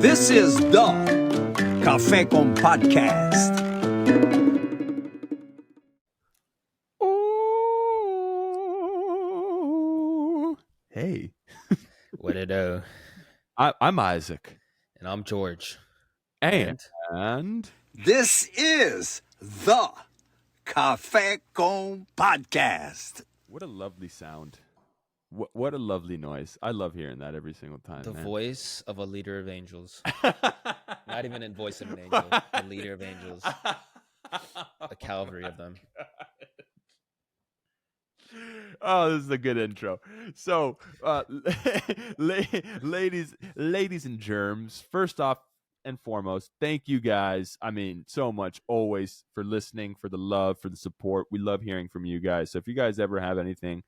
This is the Cafe con Podcast. Oh, hey. What it do? I'm Isaac. And I'm George. And This is the Cafe con Podcast. what a lovely sound. What a lovely noise. I love hearing that every single time. The man. voice of a leader of angels. Not even a voice of an angel. A leader of angels. A cavalry of them. Oh, this is a good intro. So, ladies and germs, first off and foremost, thank you guys. I mean, so much always for listening, for the love, for the support. We love hearing from you guys. So if you guys ever have anything,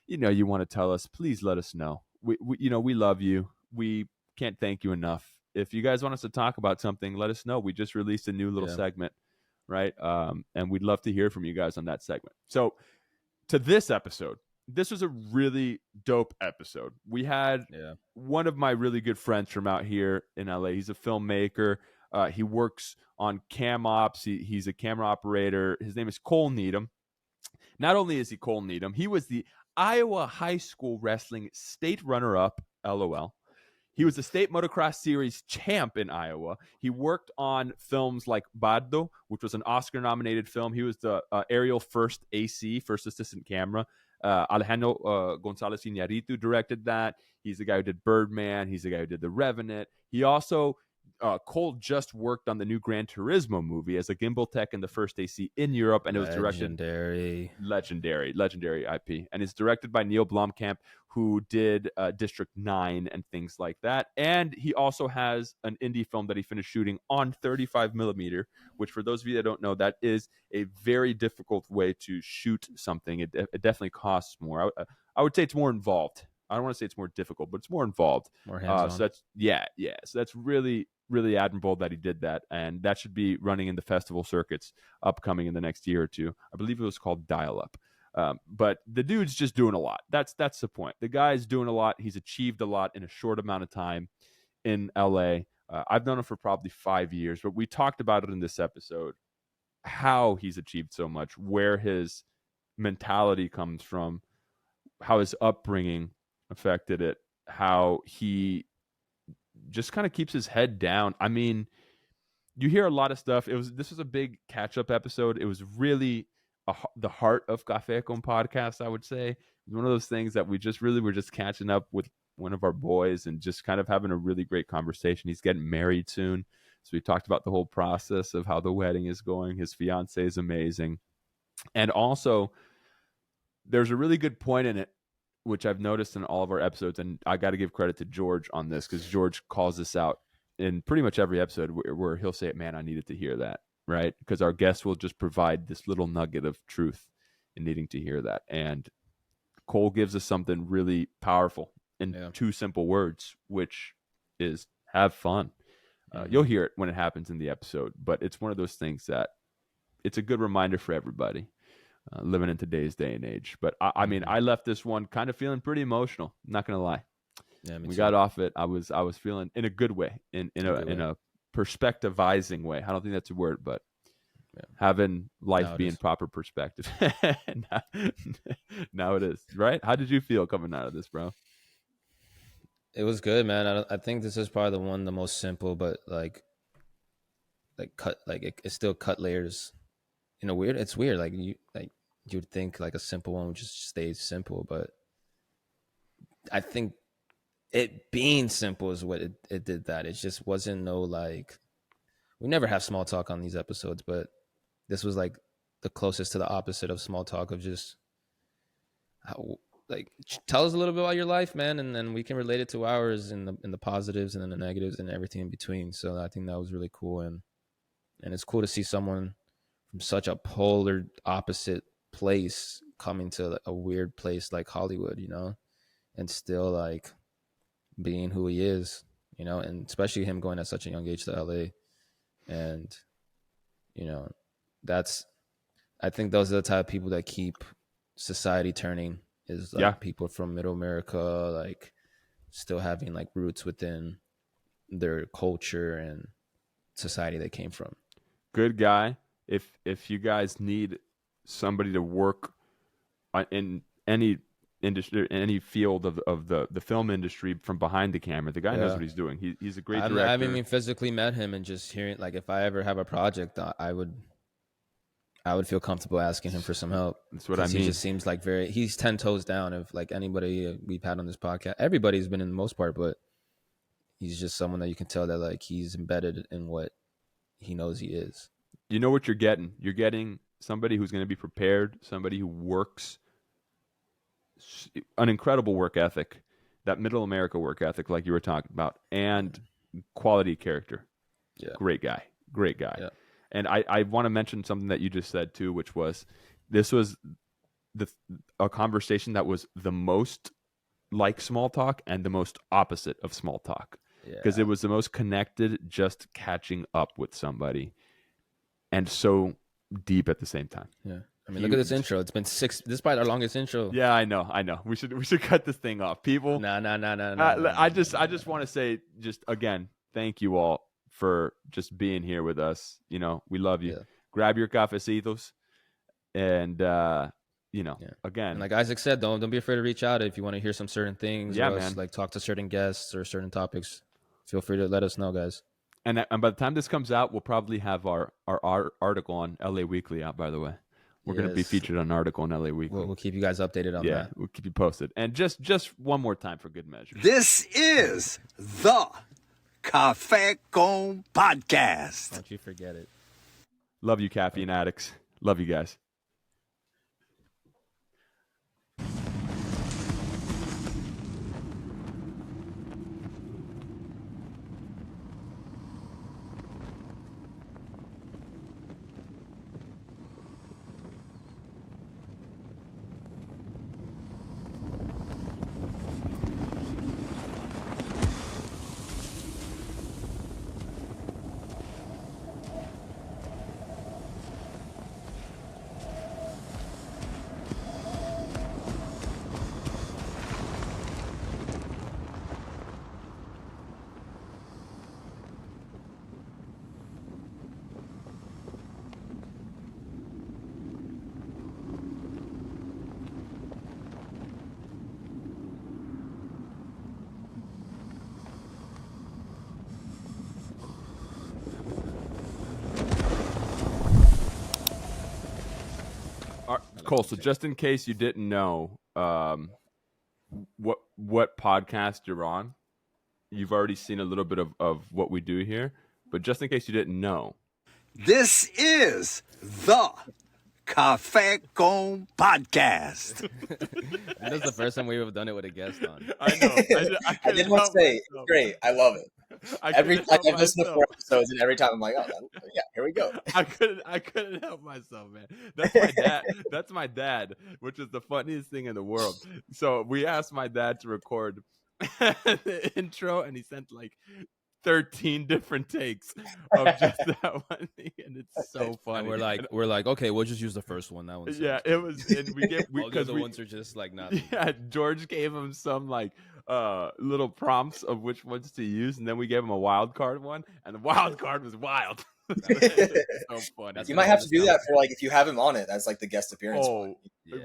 you want to tell us, please let us know. We love you. We can't thank you enough. If you guys want us to talk about something, let us know. We just released a new little segment, right? And we'd love to hear from you guys on that segment. So to this episode, this was a really dope episode. We had one of my really good friends from out here in LA. He's a filmmaker. He works on cam ops. He's a camera operator. His name is Cole Needham. Not only is he Cole Needham, he was the Iowa High School Wrestling State Runner-Up, LOL. He was the State Motocross Series champ in Iowa. He worked on films like Bardo, which was an Oscar-nominated film. He was the aerial first AC, first assistant camera. Alejandro González Iñárritu directed that. He's the guy who did Birdman. He's the guy who did The Revenant. He also, Cole just worked on the new Gran Turismo movie as a gimbal tech in the first AC in Europe, and it was directed legendary IP, and it's directed by Neil Blomkamp, who did District 9 and things like that. And he also has an indie film that he finished shooting on 35 millimeter, which for those of you that don't know, that is a very difficult way to shoot something. It definitely costs more. I would say it's more involved. I don't want to say it's more difficult, but it's more involved. More hands-on. So that's So that's really admirable that he did that, and that should be running in the festival circuits upcoming in the next year or two. I believe it was called Dial Up. But the dude's just doing a lot. That's the point. The guy's doing a lot. He's achieved a lot in a short amount of time in LA. I've known him for probably 5 years, but we talked about it in this episode, how he's achieved so much, where his mentality comes from, how his upbringing affected it, how he just kind of keeps his head down. I mean, you hear a lot of stuff. This was a big catch-up episode. It was really the heart of Cafe con Podcast, I would say. It was one of those things that we just really were just catching up with one of our boys and just kind of having a really great conversation. He's getting married soon. So we talked about the whole process of how the wedding is going. His fiance is amazing. And also, there's a really good point in it, which I've noticed in all of our episodes, and I got to give credit to George on this, because George calls this out in pretty much every episode where he'll say, man, I needed to hear that, right? Because our guests will just provide this little nugget of truth in needing to hear that. And Cole gives us something really powerful in two simple words, which is have fun. You'll hear it when it happens in the episode, but it's one of those things that it's a good reminder for everybody. Living in today's day and age. But I mean, I left this one kind of feeling pretty emotional. I'm not going to lie. Yeah, we got off it. I was feeling in a good way, in a perspectivizing way. I don't think that's a word, but having life be in proper perspective. Now it is, right? How did you feel coming out of this, bro? It was good, man. I think this is probably the most simple, but like cut, like it still cut layers. It's weird. Like you'd think like a simple one would just stay simple, but I think it being simple is what it did that. It just wasn't we never have small talk on these episodes, but this was like the closest to the opposite of small talk, of just tell us a little bit about your life, man, and then we can relate it to ours in the positives and then the negatives and everything in between. So I think that was really cool, and it's cool to see someone from such a polar opposite place coming to a weird place like Hollywood, and still like being who he is, and especially him going at such a young age to LA. And, I think those are the type of people that keep society turning, is people from middle America, like still having like roots within their culture and society they came from. Good guy. If you guys need somebody to work in any industry, any field of the film industry from behind the camera, the guy knows what he's doing. He's a great director. I haven't even physically met him, and just hearing, like, if I ever have a project, I would feel comfortable asking him for some help. That's what I mean. He just seems like he's 10 toes down of like anybody we've had on this podcast. Everybody's been in the most part, but he's just someone that you can tell that like he's embedded in what he knows he is. You know what you're getting. You're getting somebody who's going to be prepared, somebody who works, an incredible work ethic, that middle America work ethic like you were talking about, and quality character. Yeah. Great guy. Yeah. And I want to mention something that you just said too, which was this was a conversation that was the most like small talk and the most opposite of small talk, because it was the most connected, just catching up with somebody, and so deep at the same time. Yeah. I mean, look at this intro. It's been this is probably our longest intro. Yeah, I know. We should cut this thing off. People. No. I just want to say, just again, thank you all for just being here with us. You know, we love you. Yeah. Grab your cafecitos, and again, And like Isaac said, don't be afraid to reach out if you want to hear some certain things. Yeah, or else, man. like talk to certain guests or certain topics. Feel free to let us know, guys. and by the time this comes out, we'll probably have our article on LA Weekly out. By the way, we're going to be featured on an article on LA Weekly. We'll keep you guys updated on that. We'll keep you posted. And just one more time for good measure. This is the Cafe con Podcast. Don't you forget it. Love you, caffeine addicts. Love you guys. Cole, so just in case you didn't know what podcast you're on, you've already seen a little bit of what we do here, but just in case you didn't know. This is the Cafe con Podcast. This is the first time we've done it with a guest on. I know. I did want to say, it's great. I love it. Every time I've listened to 4 episodes, and every time I'm like, oh, yeah, here we go. I couldn't help myself, man. That's my dad. That's my dad, which is the funniest thing in the world. So we asked my dad to record the intro, and he sent like 13 different takes of just that one thing, and it's so funny. And we're like, okay, we'll just use the first one. That one's it was. And we gave all the other ones are just like nothing. Yeah, George gave him some like little prompts of which ones to use, and then we gave him a wild card one, and the wild card was wild. So funny. You might have to do that for like if you have him on it as like the guest appearance. Oh,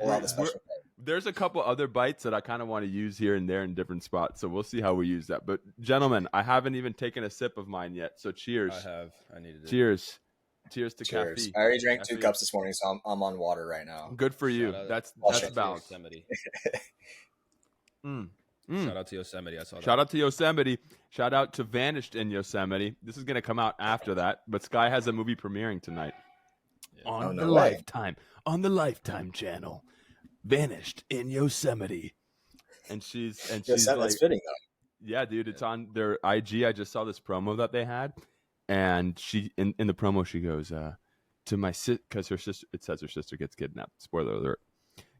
Allow the special there's a couple other bites that I kind of want to use here and there in different spots, so we'll see how we use that. But gentlemen, I haven't even taken a sip of mine yet, so cheers. I needed it. Cheers to Cheers. caffeine. I already drank 2 cups this morning, so I'm on water right now. Good for you. That's balanced. Shout out to Yosemite. I saw that. Shout out to Yosemite. Shout out to Vanished in Yosemite. This is going to come out after that, but Sky has a movie premiering tonight on the Lifetime channel. Vanished in Yosemite, and she's like, fitting though. Yeah, dude, it's on their IG. I just saw this promo that they had, and she in the promo she goes to my because her sister. It says her sister gets kidnapped. Spoiler alert.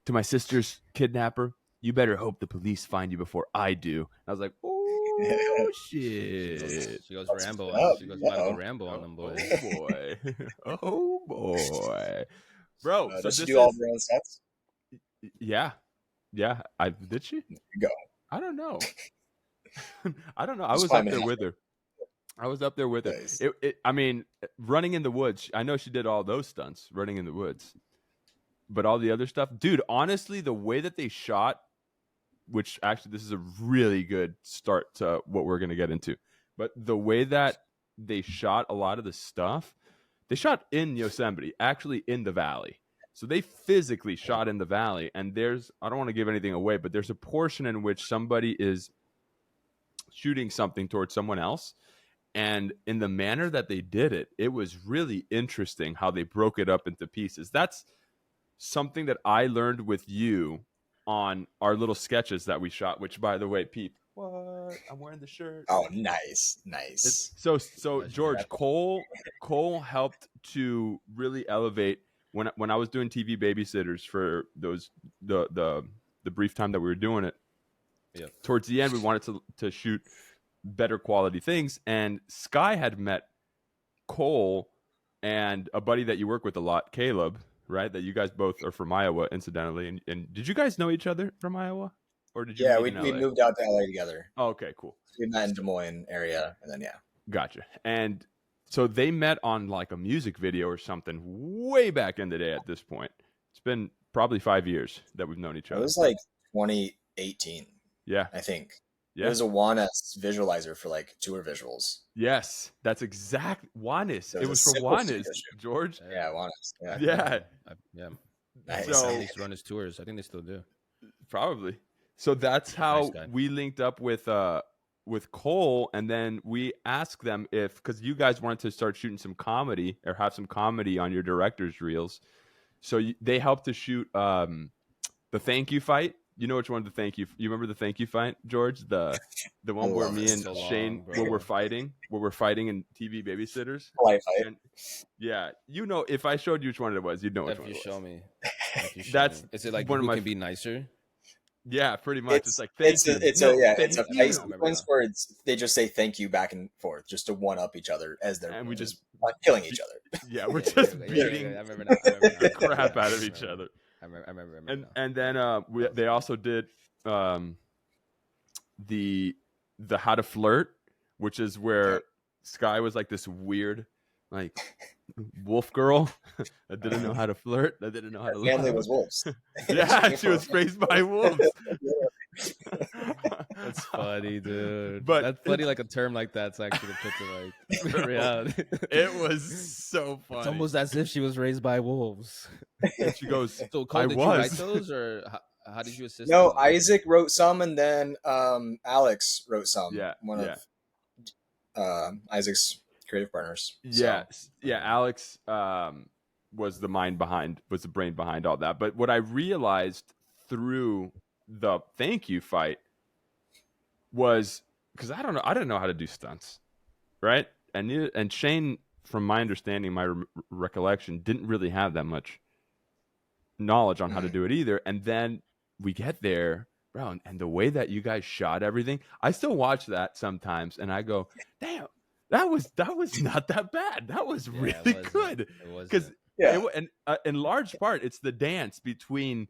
To my sister's kidnapper, you better hope the police find you before I do. And I was like, oh shit. She goes Rambo. She goes Rambo on them boys. Oh boy. Oh boy. Bro, so does she do all of her own sets? Yeah. Did she? There you go. I don't know. I was up there with her. I was up there with Nice. it. I mean, running in the woods. I know she did all those stunts, running in the woods, but all the other stuff, dude. Honestly, the way that they shot, which actually this is a really good start to what we're gonna get into, but the way that they shot a lot of the stuff, they shot in Yosemite, actually in the valley. So they physically shot in the valley, and I don't want to give anything away, but there's a portion in which somebody is shooting something towards someone else. And in the manner that they did it, it was really interesting how they broke it up into pieces. That's something that I learned with you on our little sketches that we shot, which, by the way, Peep, what? I'm wearing the shirt. Oh, nice. So George, Cole helped to really elevate when I was doing TV babysitters for the brief time that we were doing it. Yeah. Towards the end, we wanted to shoot better quality things, and Sky had met Cole and a buddy that you work with a lot, Caleb, right? That you guys both are from Iowa, incidentally. And did you guys know each other from Iowa, or did you? Yeah, meet in we LA? moved out to LA together. Oh, okay, cool. We met in Des Moines area, and then Gotcha. And so they met on like a music video or something way back in the day. At this point, it's been probably 5 years that we've known each it other. was like 2018. Yeah, I think. yeah. It was a Juanes visualizer for like tour visuals. Yes, that's exact Juanes. It It was was a for simple Juanes, studio shoot. George. Yeah, Juanes. Yeah. Yeah, Yeah. Nice. I So- used to run his tours. I think they still do. probably. So that's how Nice guy. we linked up with Cole, and then we asked them because you guys wanted to start shooting some comedy or have some comedy on your director's reels. So they helped to shoot the thank you fight. You know which one the thank you? You remember the thank you fight, George? The one where love me it. and So Shane long, bro. where we're fighting in TV babysitters. Life fight. And, yeah, if I showed you which one it was, you'd know which If one you it was. show me. If you show That's me. Is it like one of who my can be nicer? Yeah, pretty much. It's like thank you. It's No, a thank fight you. sequence where they just say thank you back and forth just to one up each other as they're And we just killing each other. Yeah, we're Yeah, just yeah, beating I remember now. I remember the now. crap out of I each remember. other. I remember And now. and then they also did the how to flirt, which is where Sky was like this weird like wolf girl that didn't know how to flirt, that didn't know how to Family love. was wolves. Yeah, she was raised by wolves. That's funny, dude. But- That's funny. Like a term like that's actually put to like reality. It was so funny. It's almost as if she was raised by wolves. And she goes, So, Cole, I did you write was. those, or how did you assist? No, them? Isaac wrote some, and then Alex wrote some. Yeah, one yeah. of Isaac's creative partners. Yeah, yeah. Alex was the brain behind all that. But what I realized through the thank you fight was because I didn't know how to do stunts, right? And Shane, from my understanding, my recollection, didn't really have that much knowledge on how to do it either. And then we get there, bro, and the way that you guys shot everything, I still watch that sometimes, and I go, damn. That was not that bad. That was Yeah, really it good. It Because Yeah. in large part, it's the dance between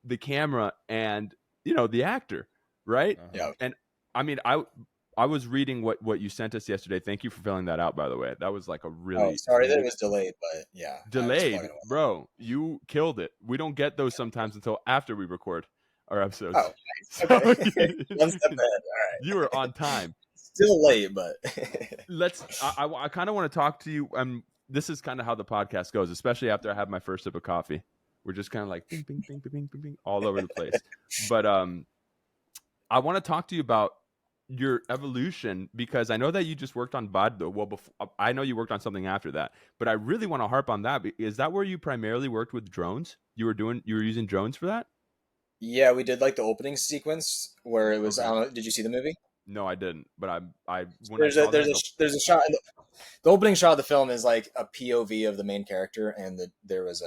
the camera and the actor, right? Uh-huh. Yeah. And I mean, I was reading what you sent us yesterday. Thank you for filling that out, by the way. That was like a really Oh, sorry that it was delayed, but yeah. I was delayed, plugging away. bro. You killed it. We don't get those sometimes until after we record our episodes. Oh, So, okay. One step ahead. All right. you were on time. Still late, but I kind of want to talk to you. This is kind of how the podcast goes, especially after I have my first sip of coffee. We're just kind of like bing, bing, bing, bing, bing, bing, bing, all over the place. But I want to talk to you about your evolution, because I know that you just worked on Bardo. Well, I know you worked on something after that, but I really want to harp on that. Is that where you primarily worked with drones? You were using drones for that? yeah, we did like the opening sequence where it was. Okay. I don't know, did you see the movie? No, I didn't. But There's a shot. The opening shot of the film is like a POV of the main character, and there was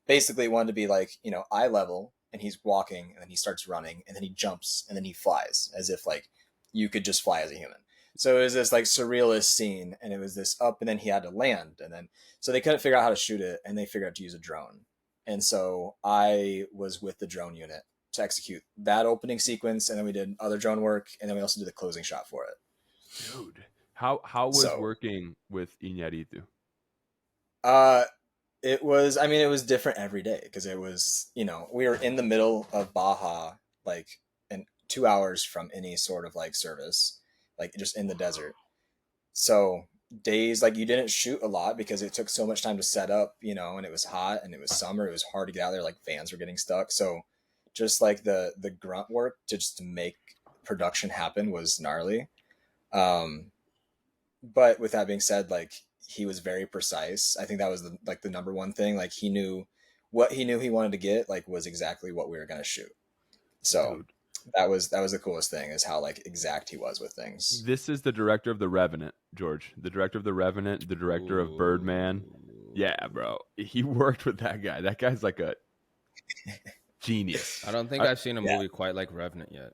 basically wanted to be like eye level, and he's walking, and then he starts running, and then he jumps, and then he flies, as if like you could just fly as a human. So it was this like surrealist scene, and it was this up, and then he had to land, and then so they couldn't figure out how to shoot it, and they figured out to use a drone, and so I was with the drone unit to execute that opening sequence, and then we did other drone work, and then we also did the closing shot for it. Dude, How was So, working with Iñárritu? it was, I mean, it was different every day because it was, we were in the middle of Baja, like, and 2 hours from any sort of like service, like just in the desert. So days like you didn't shoot a lot because it took so much time to set up, and it was hot and it was summer. It was hard to get out there. Like vans were getting stuck. So just like the grunt work to make production happen was gnarly. Um, but with that being said, like he was very precise. I think that was the number one thing. Like he knew what he knew he wanted to get, like was exactly what we were going to shoot. So Dude, that was the coolest thing, is how like exact he was with things. this is the director of The Revenant, George. The director of The Revenant, the director of Birdman. Yeah, bro. He worked with that guy. That guy's like a genius. I don't think I've seen a movie quite like Revenant yet.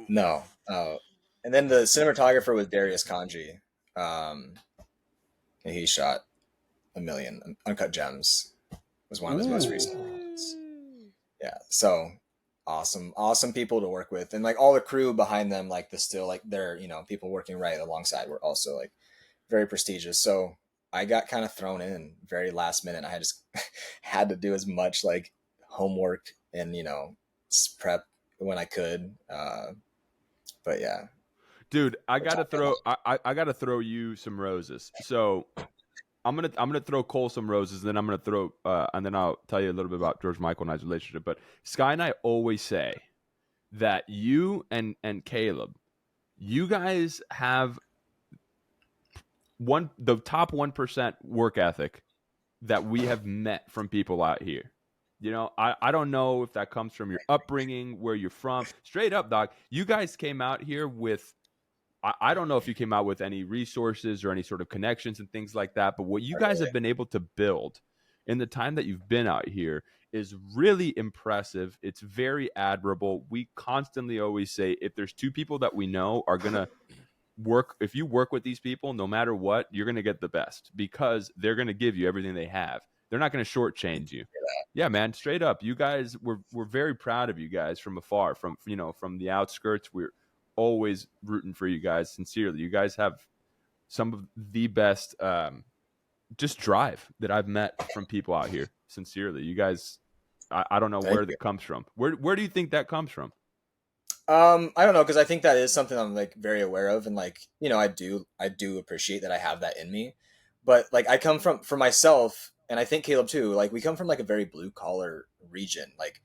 No. And then the cinematographer was Darius Kanji. And he shot a million. Uncut Gems was one of his most recent ones. Yeah. So awesome people to work with. And like all the crew behind them, like they're, people working right alongside were also like very prestigious. So I got kind of thrown in very last minute. I just had to do as much like homework and, prep when I could. But yeah. Dude, I gotta throw you some roses. So I'm gonna throw Cole some roses, and then I'm gonna throw and then I'll tell you a little bit about George Michael and I's relationship. But Sky and I always say that you and Caleb, you guys have the top 1% work ethic that we have met from people out here. I don't know if that comes from your upbringing, where you're from. Straight up, dog. You guys came out here with, I don't know if you came out with any resources or any sort of connections and things like that, but what you guys have been able to build in the time that you've been out here is really impressive. It's very admirable. We constantly always say, if there's two people that we know are going to work, if you work with these people, no matter what, you're going to get the best, because they're going to give you everything they have. They're not going to shortchange you. Yeah, man, straight up. You guys, we're very proud of you guys from afar, from the outskirts. We're always rooting for you guys, sincerely. You guys have some of the best just drive that I've met from people out here. Sincerely, you guys, I don't know where that comes from. Where do you think that comes from? I don't know, because I think that is something I'm like very aware of, and like I do appreciate that I have that in me. But like I come from, for myself, and I think Caleb too, like we come from like a very blue collar region. Like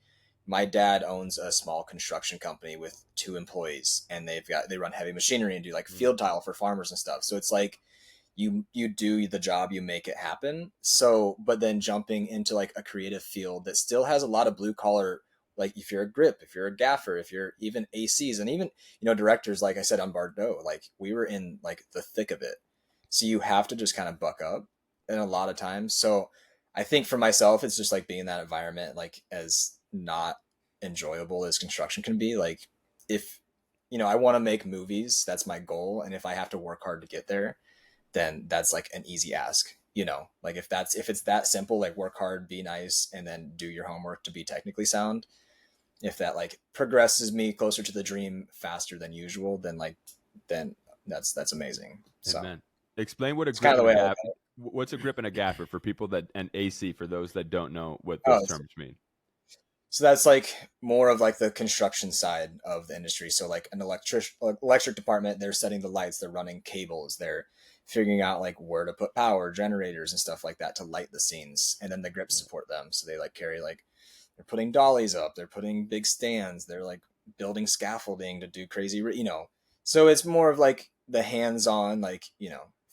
my dad owns a small construction company with 2 employees, and they run heavy machinery and do like field tile for farmers and stuff. So it's like you do the job, you make it happen. So, but then jumping into like a creative field that still has a lot of blue collar, like if you're a grip, if you're a gaffer, if you're even ACs, and even, directors, like I said on Bardo, like we were in like the thick of it. So you have to just kind of buck up in a lot of times. So I think for myself, it's just like being in that environment, like as not enjoyable as construction can be. Like if, I want to make movies, that's my goal. And if I have to work hard to get there, then that's like an easy ask, like if it's that simple, like work hard, be nice, and then do your homework to be technically sound. If that like progresses me closer to the dream faster than usual, then that's amazing. So Amen. Explain what a grip kind of the and a way gaffer. What's a grip and a gaffer for people and AC for those that don't know what those terms mean? So that's like more of like the construction side of the industry. So like an electric department, they're setting the lights, they're running cables, they're figuring out like where to put power generators and stuff like that to light the scenes. And then the grips support them. So they like carry, like they're putting dollies up, they're putting big stands, they're like building scaffolding to do crazy, so it's more of like the hands-on, like,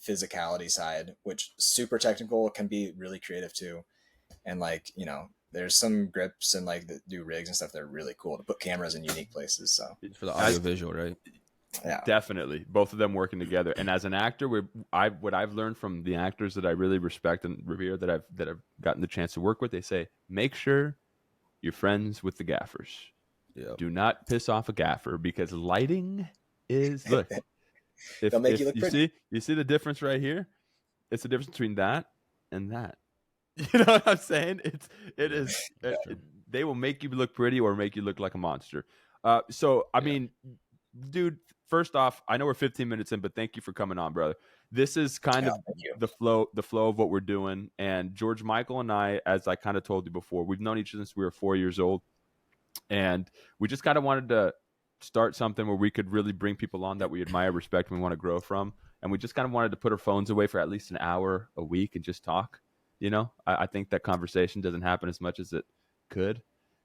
physicality side, which super technical, can be really creative too. And like, there's some grips and like that do rigs and stuff that are really cool to put cameras in unique places. So it's for the audiovisual, right? Yeah, definitely. Both of them working together. And as an actor, what I've learned from the actors that I really respect and revere, that I've gotten the chance to work with, they say, make sure you're friends with the gaffers. Yeah. Do not piss off a gaffer, because lighting is, look, they'll make you look pretty. You see the difference right here? It's the difference between that and that. You know what I'm saying? They will make you look pretty or make you look like a monster. So I mean, dude, first off, I know we're 15 minutes in, but thank you for coming on, brother. This is kind of the flow of what we're doing. And George Michael and I, as I kind of told you before, we've known each other since we were 4 years old. And we just kind of wanted to start something where we could really bring people on that we admire, respect, and we want to grow from. And we just kind of wanted to put our phones away for at least an hour a week and just talk. You know, I think that conversation doesn't happen as much as it could.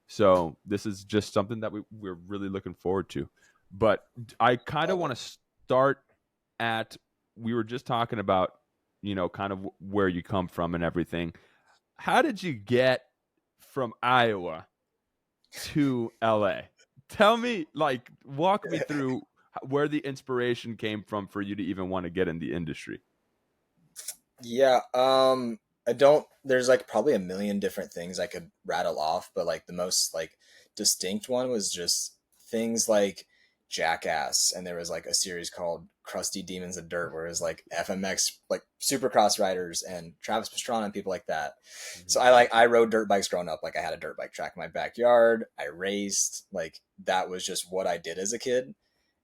So this is just something that we're really looking forward to. But I kind of want to start at, we were just talking about, you know, kind of where you come from and everything. How did you get from Iowa to LA? Tell me, like, walk me through where the inspiration came from for you to even want to get in the industry. Yeah. There's like probably a million different things I could rattle off, but like the most like distinct one was just things like Jackass. And there was like a series called Crusty Demons of Dirt, where it was like FMX, like supercross riders and Travis Pastrana and people like that. Mm-hmm. So I rode dirt bikes growing up. Like I had a dirt bike track in my backyard. I raced, like that was just what I did as a kid.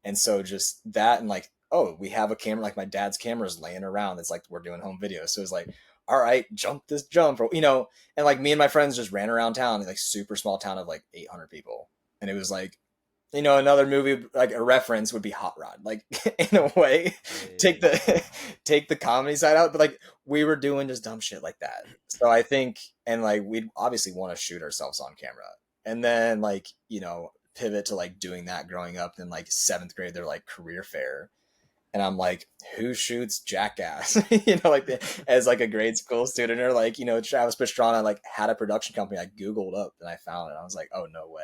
And so just that, and like, oh, we have a camera, like my dad's camera is laying around. It's like, we're doing home videos. So it's like, all right, jump this jump, or, you know, and like me and my friends just ran around town in like super small town of like 800 people. And it was like, you know, another movie, like a reference would be Hot Rod, like in a way, take the comedy side out. But like we were doing just dumb shit like that. So I think, and like, we'd obviously want to shoot ourselves on camera, and then like, you know, pivot to like doing that growing up. In like 7th grade, they're like career fair. And I'm like, who shoots Jackass? You know, like as like a grade school student, or like, you know, Travis Pastrana like had a production company. I Googled up and I found it. I was like, oh, no way.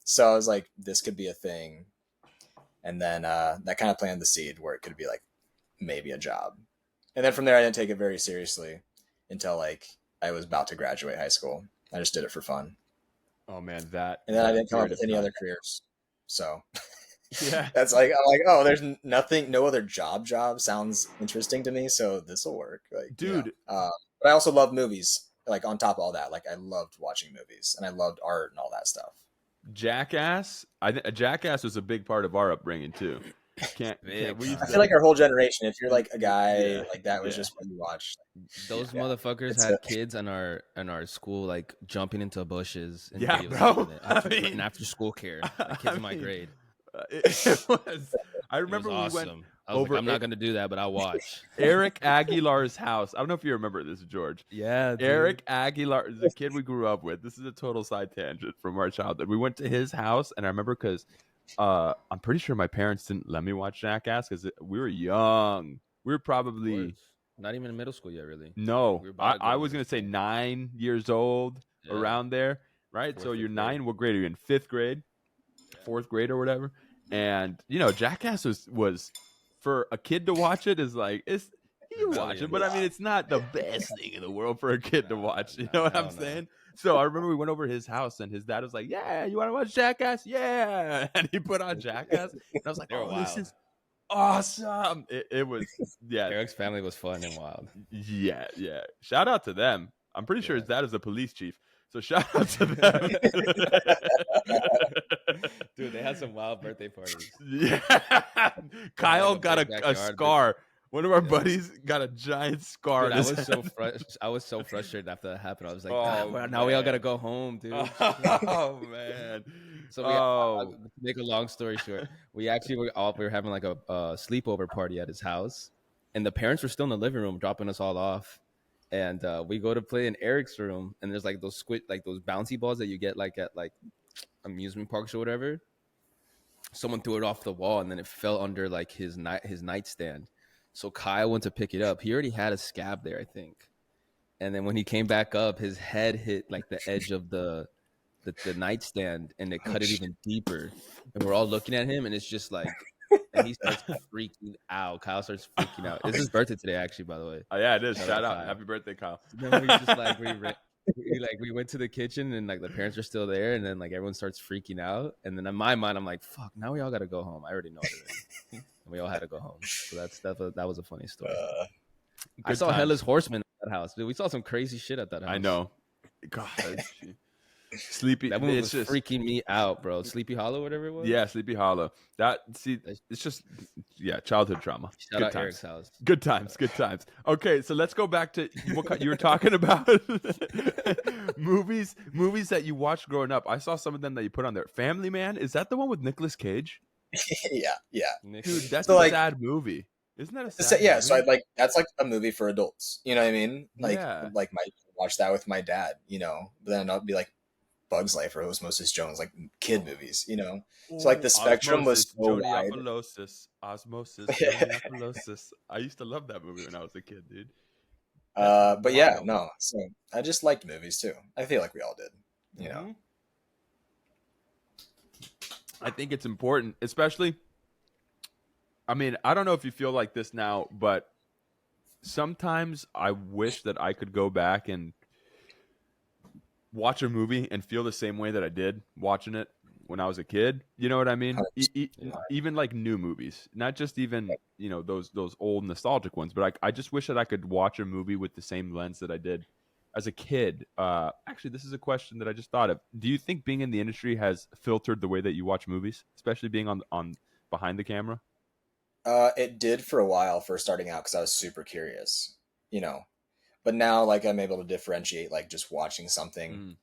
So I was like, this could be a thing. And then that kind of planted the seed where it could be like maybe a job. And then from there, I didn't take it very seriously until like I was about to graduate high school. I just did it for fun. Oh man, and then I didn't come up with any other careers. So yeah, that's like, I'm like, oh, there's nothing, no other job sounds interesting to me. So this will work. Like, dude. You know? But I also love movies. Like on top of all that, like I loved watching movies and I loved art and all that stuff. Jackass, Jackass was a big part of our upbringing too. I feel like our whole generation, if you're like a guy like that, was just what you watched. Those motherfuckers had kids in our school like jumping into bushes and bro. After school care, like kids in my grade. It was. I remember it was we awesome. went. I was like, I'm not going to do that, but I'll watch. Eric Aguilar's house. I don't know if you remember this, George. Yeah, dude. Eric Aguilar is the kid we grew up with. This is a total side tangent from our childhood. We went to his house, and I remember because I'm pretty sure my parents didn't let me watch Jackass because we were young. We were probably not even in middle school yet, really. No, I was going to say 9 years old, around there, right? So you're 9. What grade are you in? 5th grade, 4th grade, or whatever. And you know, Jackass was for a kid to watch it is like you watch it, but I mean it's not the best thing in the world for a kid to watch. You know what I'm saying? So I remember we went over to his house and his dad was like, "Yeah, you want to watch Jackass? Yeah," and he put on Jackass, and I was like, "Oh, this is awesome!" It was, yeah. Eric's family was fun and wild. Yeah. Shout out to them. I'm pretty sure his dad is a police chief. So shout out to them. Dude, they had some wild birthday parties. Yeah. Kyle got a scar. One of our buddies got a giant scar. Dude, I was so frustrated after that happened. I was like, now we all got to go home, dude. Oh, man. So to make a long story short, we were having like a sleepover party at his house. And the parents were still in the living room dropping us all off. And we go to play in Eric's room, and there's like those bouncy balls that you get like at like amusement parks or whatever. Someone threw it off the wall, and then it fell under like his nightstand. So Kyle went to pick it up. He already had a scab there, I think. And then when he came back up, his head hit like the edge of the nightstand, and it cut it even deeper. And we're all looking at him, and it's just like. And he starts freaking out. Kyle starts freaking out. It's his birthday today, actually, by the way. Oh yeah, it is. Shout out. Happy birthday, Kyle. Then we just like we went to the kitchen, and like the parents are still there, and then like everyone starts freaking out. And then in my mind, I'm like, fuck, now we all gotta go home. I already know it already. And we all had to go home. So that was a funny story. I saw Headless Horseman at that house, dude. We saw some crazy shit at that house. I know. God. Sleepy. That movie It's was just freaking me out, bro. Sleepy Hollow, whatever it was. yeah, Sleepy Hollow. It's just childhood trauma. Shout Good out times. Eric's house. Good times. Good times. Okay, so let's go back to what you were talking about. movies that you watched growing up. I saw some of them that you put on there. Family Man, is that the one with Nicolas Cage? yeah. Dude, that's So, a like, sad movie. Isn't that a sad movie? So I'd like that's like a movie for adults. You know what I mean? Like Yeah. like my watch that with my dad. But then I'd be like Bugs Life or Osmosis Jones, like kid movies. So like the spectrum was so Jody wide. Osmosis. Jody Osmosis. I used to love that movie when I was a kid, dude. But yeah, no. So I just liked movies too. I feel like we all did. Mm-hmm. I think it's important, especially. I mean, I don't know if you feel like this now, but sometimes I wish that I could go back and watch a movie and feel the same way that I did watching it when I was a kid. You know what I mean? Even like new movies, not just even those old nostalgic ones, but I just wish that I could watch a movie with the same lens that I did as a kid. Actually, this is a question that I just thought of. Do you think being in the industry has filtered the way that you watch movies, especially being on behind the camera? It did for a while, first starting out, because I was super curious, But now, like, I'm able to differentiate, like, just watching something,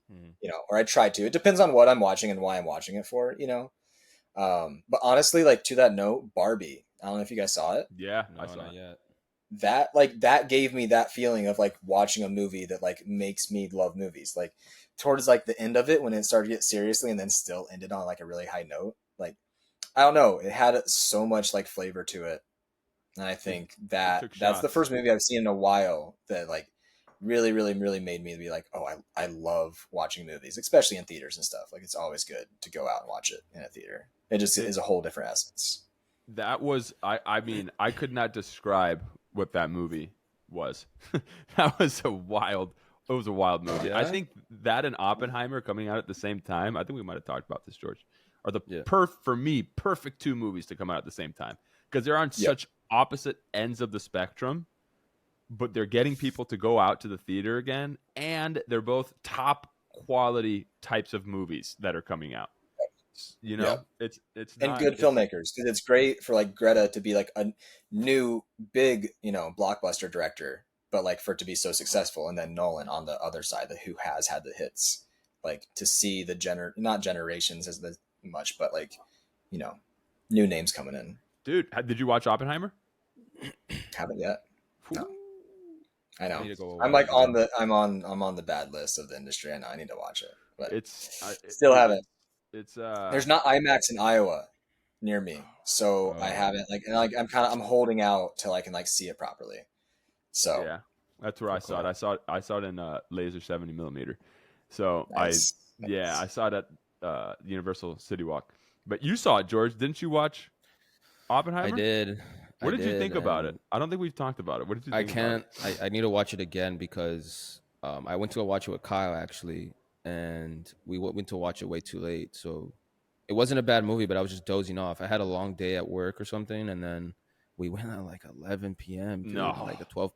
or I try to. It depends on what I'm watching and why I'm watching it for, But honestly, like, to that note, Barbie. I don't know if you guys saw it. Yeah, No, I saw not it. yet. That gave me that feeling of like watching a movie that like makes me love movies. Like towards like the end of it, when it started to get seriously and then still ended on like a really high note. Like, I don't know, it had so much like flavor to it. And I think that's the first movie I've seen in a while that like really, really, really made me be like, oh, I love watching movies, especially in theaters and stuff. Like, it's always good to go out and watch it in a theater. It just is a whole different essence. That was, I mean, I could not describe what that movie was. That was a wild movie. Yeah? I think that and Oppenheimer coming out at the same time, I think we might have talked about this, George, are the for me, perfect two movies to come out at the same time. Because they're on such opposite ends of the spectrum, but they're getting people to go out to the theater again, and they're both top quality types of movies that are coming out. It's and good filmmakers, because it's great for like Greta to be like a new big blockbuster director, but like for it to be so successful, and then Nolan on the other side, who has had the hits, like to see the not generations as much, but like new names coming in. Dude, did you watch Oppenheimer? Haven't yet. No. I know. I'm on the bad list of the industry. I know I need to watch it, but still haven't. There's not IMAX in Iowa near me, so I haven't I'm holding out till I can like see it properly. So yeah, that's where I saw it. I saw it in laser 70mm. So nice. I saw it at Universal City Walk. But you saw it, George, didn't you watch Oppenheimer? I did. What did you think about it? I don't think we've talked about it. What did you think about it? I need to watch it again because I went to go watch it with Kyle, actually, and we went to watch it way too late. So it wasn't a bad movie, but I was just dozing off. I had a long day at work or something, and then we went at like 11 p.m. Dude, like at 12.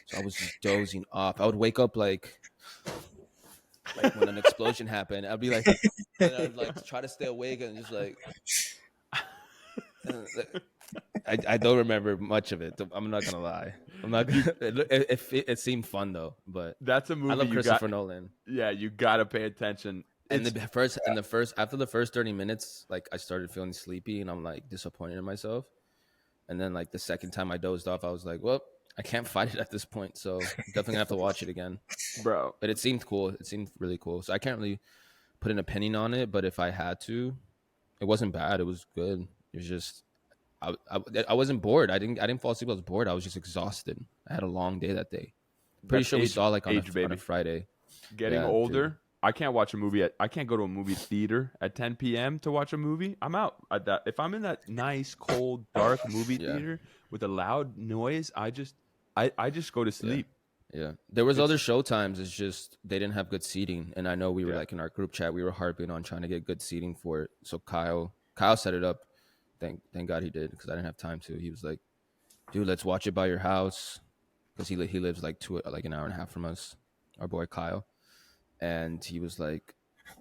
So I was just dozing off. I would wake up like when an explosion happened. I'd be like, and I'd like try to stay awake and just like. I don't remember much of it. I'm not gonna lie. I'm not. It seemed fun though, but that's a movie. I love Christopher Nolan. Yeah, you gotta pay attention. And after the first 30 minutes, like I started feeling sleepy and I'm like disappointed in myself. And then like the second time I dozed off, I was like, well, I can't fight it at this point, so I'm definitely gonna have to watch it again, bro. But it seemed cool. It seemed really cool. So I can't really put an opinion on it, but if I had to, it wasn't bad. It was good. It was just. I wasn't bored. I didn't fall asleep. I was bored. I was just exhausted. I had a long day that day. Pretty sure we saw like on a Friday. Getting older, dude. I can't watch a movie I can't go to a movie theater at 10 p.m. to watch a movie. I'm out. If I'm in that nice, cold, dark movie theater with a loud noise, I just go to sleep. Yeah. There was other show times. It's just they didn't have good seating, and I know we were like in our group chat, we were harping on trying to get good seating for it. So Kyle set it up. Thank God he did, because I didn't have time to. He was like, dude, let's watch it by your house, because he lives like an hour and a half from us, our boy Kyle. And he was like,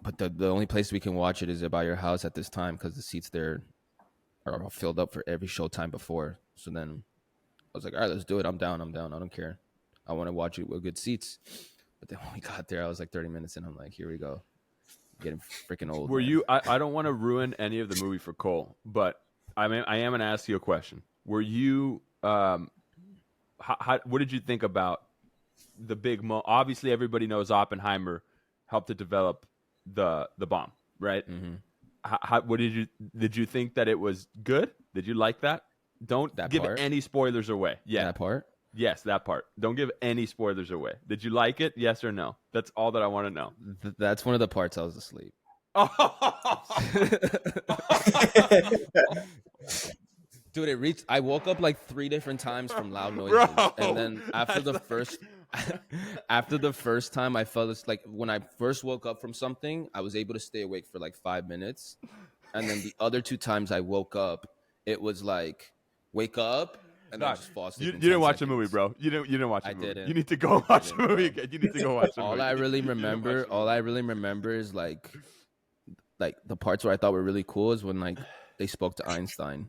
But the only place we can watch it is by your house at this time because the seats there are all filled up for every showtime before. So then I was like, all right, let's do it. I'm down. I don't care. I want to watch it with good seats. But then when we got there, I was like 30 minutes in. I'm like, here we go. Getting freaking old. Were man. you? I don't want to ruin any of the movie for Cole, but I am going to ask you a question. Were you? What did you think about the big? Obviously, everybody knows Oppenheimer helped to develop the bomb, right? Mm-hmm. What did you think that it was good? Did you like that? Don't give any spoilers away. Yeah, that part. Yes, that part. Don't give any spoilers away. Did you like it? Yes or no? That's all that I want to know. That's one of the parts I was asleep. Dude, it reached. I woke up like 3 different times from loud noises, and then after the first time, I felt like when I first woke up from something, I was able to stay awake for like 5 minutes, and then the other 2 times I woke up, it was like wake up. And then just fall asleep. You didn't watch the movie, bro. You didn't watch the movie. Didn't. You need to go watch the movie again. You need to go watch the movie. All I really remember is like the parts where I thought were really cool is when like they spoke to Einstein.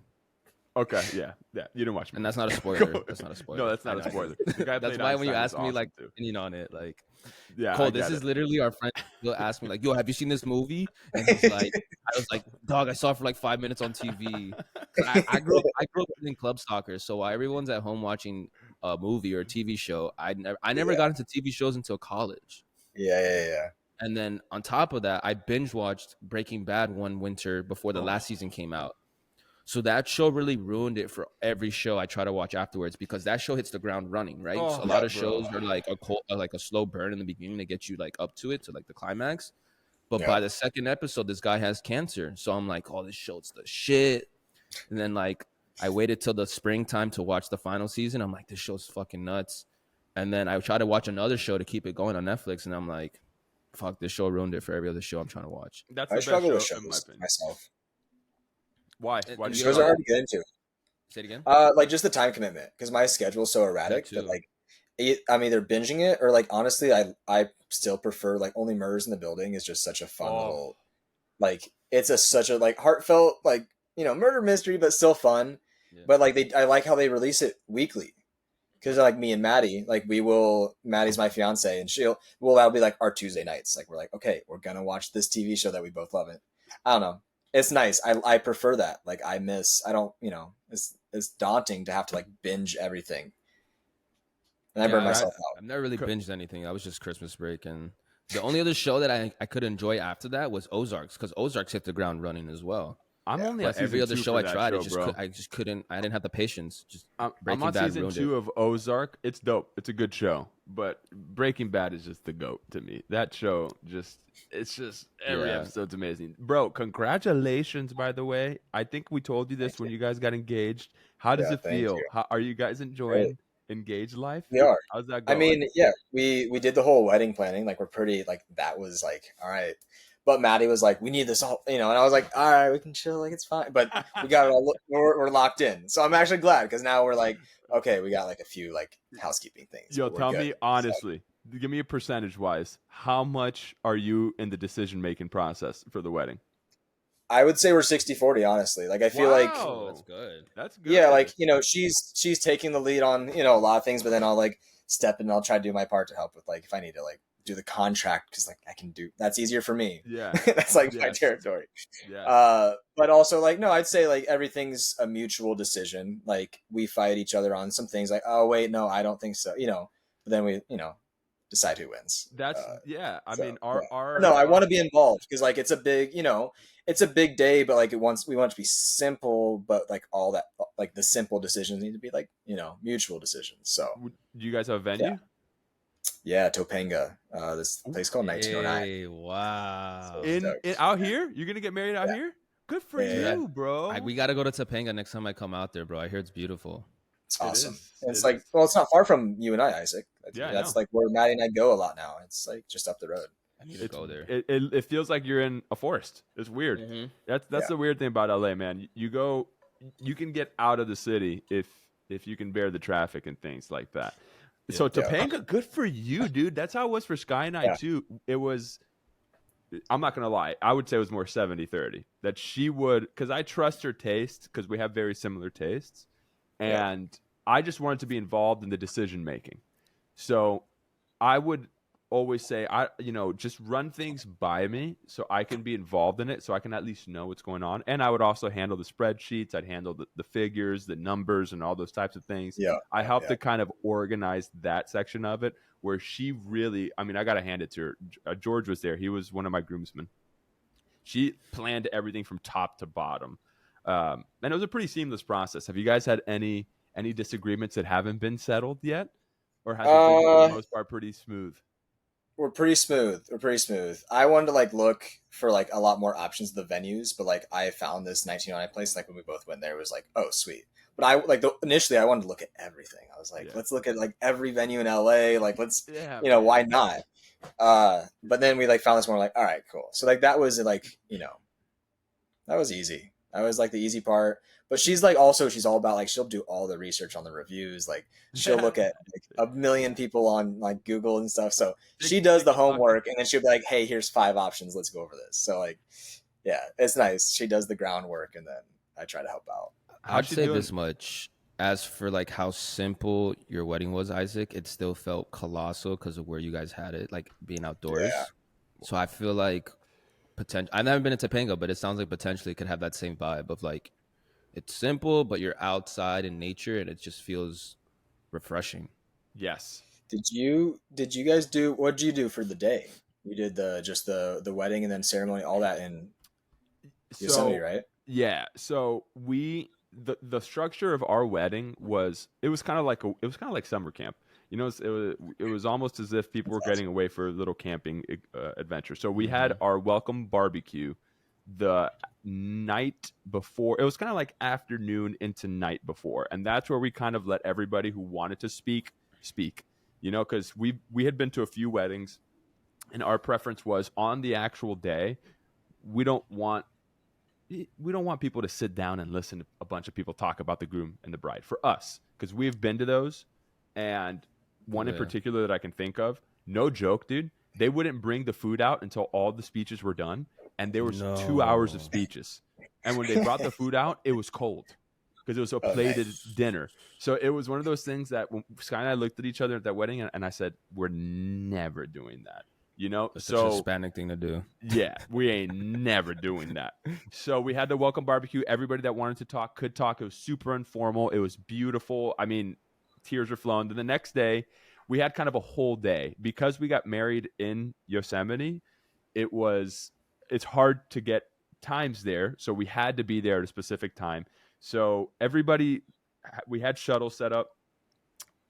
Okay, yeah. You didn't watch it. And that's not a spoiler. That's not a spoiler. No, that's not a spoiler. The guy that's why when you ask me like opinion on it, like, yeah, Cole, this is literally our friend will ask me like, yo, have you seen this movie? And he's like, I was like, dog, I saw it for like 5 minutes on TV. I grew up in club soccer, so while everyone's at home watching a movie or a TV show, I never got into TV shows until college. Yeah. And then on top of that, I binge watched Breaking Bad one winter before the last season came out. So that show really ruined it for every show I try to watch afterwards because that show hits the ground running, right? So a lot of shows are like a slow burn in the beginning to get you like up to it, to like the climax. But by the second episode, this guy has cancer. So I'm like, oh, this show's the shit. And then like I waited till the springtime to watch the final season. I'm like, this show's fucking nuts. And then I tried to watch another show to keep it going on Netflix. And I'm like, fuck, this show ruined it for every other show I'm trying to watch. That's I the struggle with best show, in my shows opinion. myself. Why? Why do you Shows are hard to get into. Say it again. Like just the time commitment because my schedule's so erratic that like I'm either binging it or like honestly I still prefer like Only Murders in the Building is just such a fun little like it's a like heartfelt like murder mystery but still fun. But like I like how they release it weekly because like me and Maddie like Maddie's my fiance and that'll be like our Tuesday nights like we're like okay we're gonna watch this TV show that we both love. I don't know. It's nice. I prefer that. Like it's daunting to have to like binge everything. And I burn myself out. I've never really binged anything. That was just Christmas break. And the only other show that I could enjoy after that was Ozarks because Ozarks hit the ground running as well. I'm only at every other show I tried. Show, I just couldn't. I didn't have the patience. Just I'm on season 2 of Ozark. It's dope. It's a good show. But Breaking Bad is just the GOAT to me. That show it's just every episode's amazing, bro. Congratulations, by the way. I think we told you this when you guys got engaged. How does it feel? How are you guys enjoying engaged life? We are. How's that going? I mean, we did the whole wedding planning. Like we're pretty like that was like all right. But Maddie was like, we need this all, and I was like, all right, we can chill, like it's fine. But we got it all, we're locked in. So I'm actually glad because now we're like, okay, we got like a few like housekeeping things. Yo, tell me honestly, give me a percentage wise, how much are you in the decision making process for the wedding? I would say we're 60-40, honestly. Like I feel like that's good. That's good. Yeah, like she's taking the lead on a lot of things, but then I'll like step in and I'll try to do my part to help with like if I need to like do the contract because like I can do that's easier for me. Yeah, that's like my territory. Yeah. But also like no, I'd say like everything's a mutual decision. Like we fight each other on some things. Like oh wait, no, I don't think so. But then we decide who wins. That's I mean our no, I want to be involved because like it's a big it's a big day, but like we want it to be simple, but like all that like the simple decisions need to be like mutual decisions. So do you guys have a venue? Yeah, Topanga. This place called 1909. Hey, wow. In out here? You're gonna get married out here? Good for you, bro. We gotta go to Topanga next time I come out there, bro. I hear it's beautiful. It's awesome. It's like it's not far from you and I, Isaac. That's like where Maddie and I go a lot now. It's like just up the road. I need to go there. It feels like you're in a forest. It's weird. Mm-hmm. That's the weird thing about LA, man. You can get out of the city if you can bear the traffic and things like that. So Topanga, good for you, dude. That's how it was for Sky and I too. It was I'm not going to lie. I would say it was more 70-30. That she would, because I trust her taste, because we have very similar tastes. And I just wanted to be involved in the decision making. So I would always say, just run things by me so I can be involved in it, so I can at least know what's going on. And I would also handle the spreadsheets. I'd handle the figures, the numbers, and all those types of things. I helped to kind of organize that section of it, where she really, I got to hand it to her. George was there. He was one of my groomsmen. She planned everything from top to bottom. And it was a pretty seamless process. Have you guys had any disagreements that haven't been settled yet? Or has it been, for the most part, pretty smooth? We're pretty smooth. I wanted to look for a lot more options of the venues, but I found this 1909 place. When we both went there, it was oh sweet. But I initially I wanted to look at everything. I was let's look at every venue in LA. Let's why not? But then we found this one. We're all right, cool. So that was that was easy. That was the easy part. But she's she's all about she'll do all the research on the reviews. She'll look at a million people on Google and stuff. So she does the homework, and then she'll be hey, here's 5 options. Let's go over this. So yeah, it's nice. She does the groundwork, and then I try to help out. I'd say this much. As for how simple your wedding was, Isaac, it still felt colossal because of where you guys had it, being outdoors. Yeah. So I feel potential. I've never been to Topanga, but it sounds like potentially it could have that same vibe of it's simple, but you're outside in nature, and it just feels refreshing. Yes. Did you guys do? What did you do for the day? You did the wedding and then ceremony, all that in Yosemite, right? Yeah. So the structure of our wedding was kind of like summer camp. It was almost as if people were getting away for a little camping adventure. So we had our welcome barbecue the night before. It was kind of afternoon into night before, and that's where we kind of let everybody who wanted to speak, because we had been to a few weddings, and our preference was on the actual day. We don't want people to sit down and listen to a bunch of people talk about the groom and the bride. For us, because we've been to those, and one in particular that I can think of, no joke, dude, they wouldn't bring the food out until all the speeches were done, and there was 2 hours of speeches. And when they brought the food out, it was cold because it was a plated dinner. So it was one of those things that when Sky and I looked at each other at that wedding, and I said, we're never doing that. It's such a Hispanic thing to do. Yeah, we ain't never doing that. So we had the welcome barbecue. Everybody that wanted to talk could talk. It was super informal. It was beautiful. Tears were flowing. Then the next day, we had kind of a whole day. Because we got married in Yosemite, it's hard to get times there. So we had to be there at a specific time. So we had shuttles set up.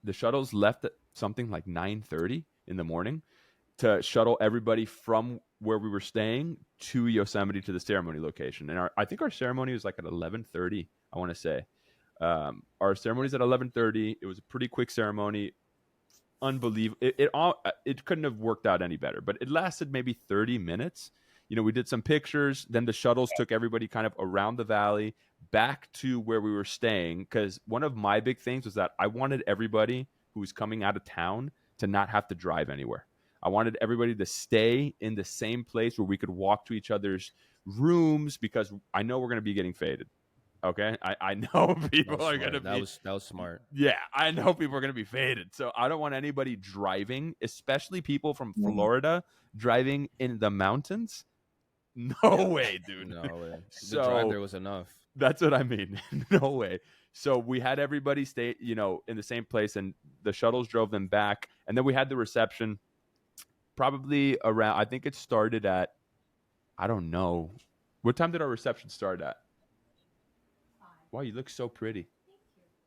The shuttles left at something like 9:30 in the morning to shuttle everybody from where we were staying to Yosemite to the ceremony location. And I think our ceremony was at 11:30, I want to say. Our ceremony's at 11:30. It was a pretty quick ceremony. Unbelievable. It couldn't have worked out any better, but it lasted maybe 30 minutes. We did some pictures. Then the shuttles took everybody kind of around the valley back to where we were staying. Because one of my big things was that I wanted everybody who was coming out of town to not have to drive anywhere. I wanted everybody to stay in the same place where we could walk to each other's rooms, because I know we're going to be getting faded. Okay, I know people are going to be. That was smart. Yeah, I know people are going to be faded. So I don't want anybody driving, especially people from Florida driving in the mountains. No way, dude. No way. The drive there was enough. That's what I mean. No way. So we had everybody stay, in the same place, and the shuttles drove them back. And then we had the reception probably around, I think it started at, I don't know. What time did our reception start at? Wow, you look so pretty.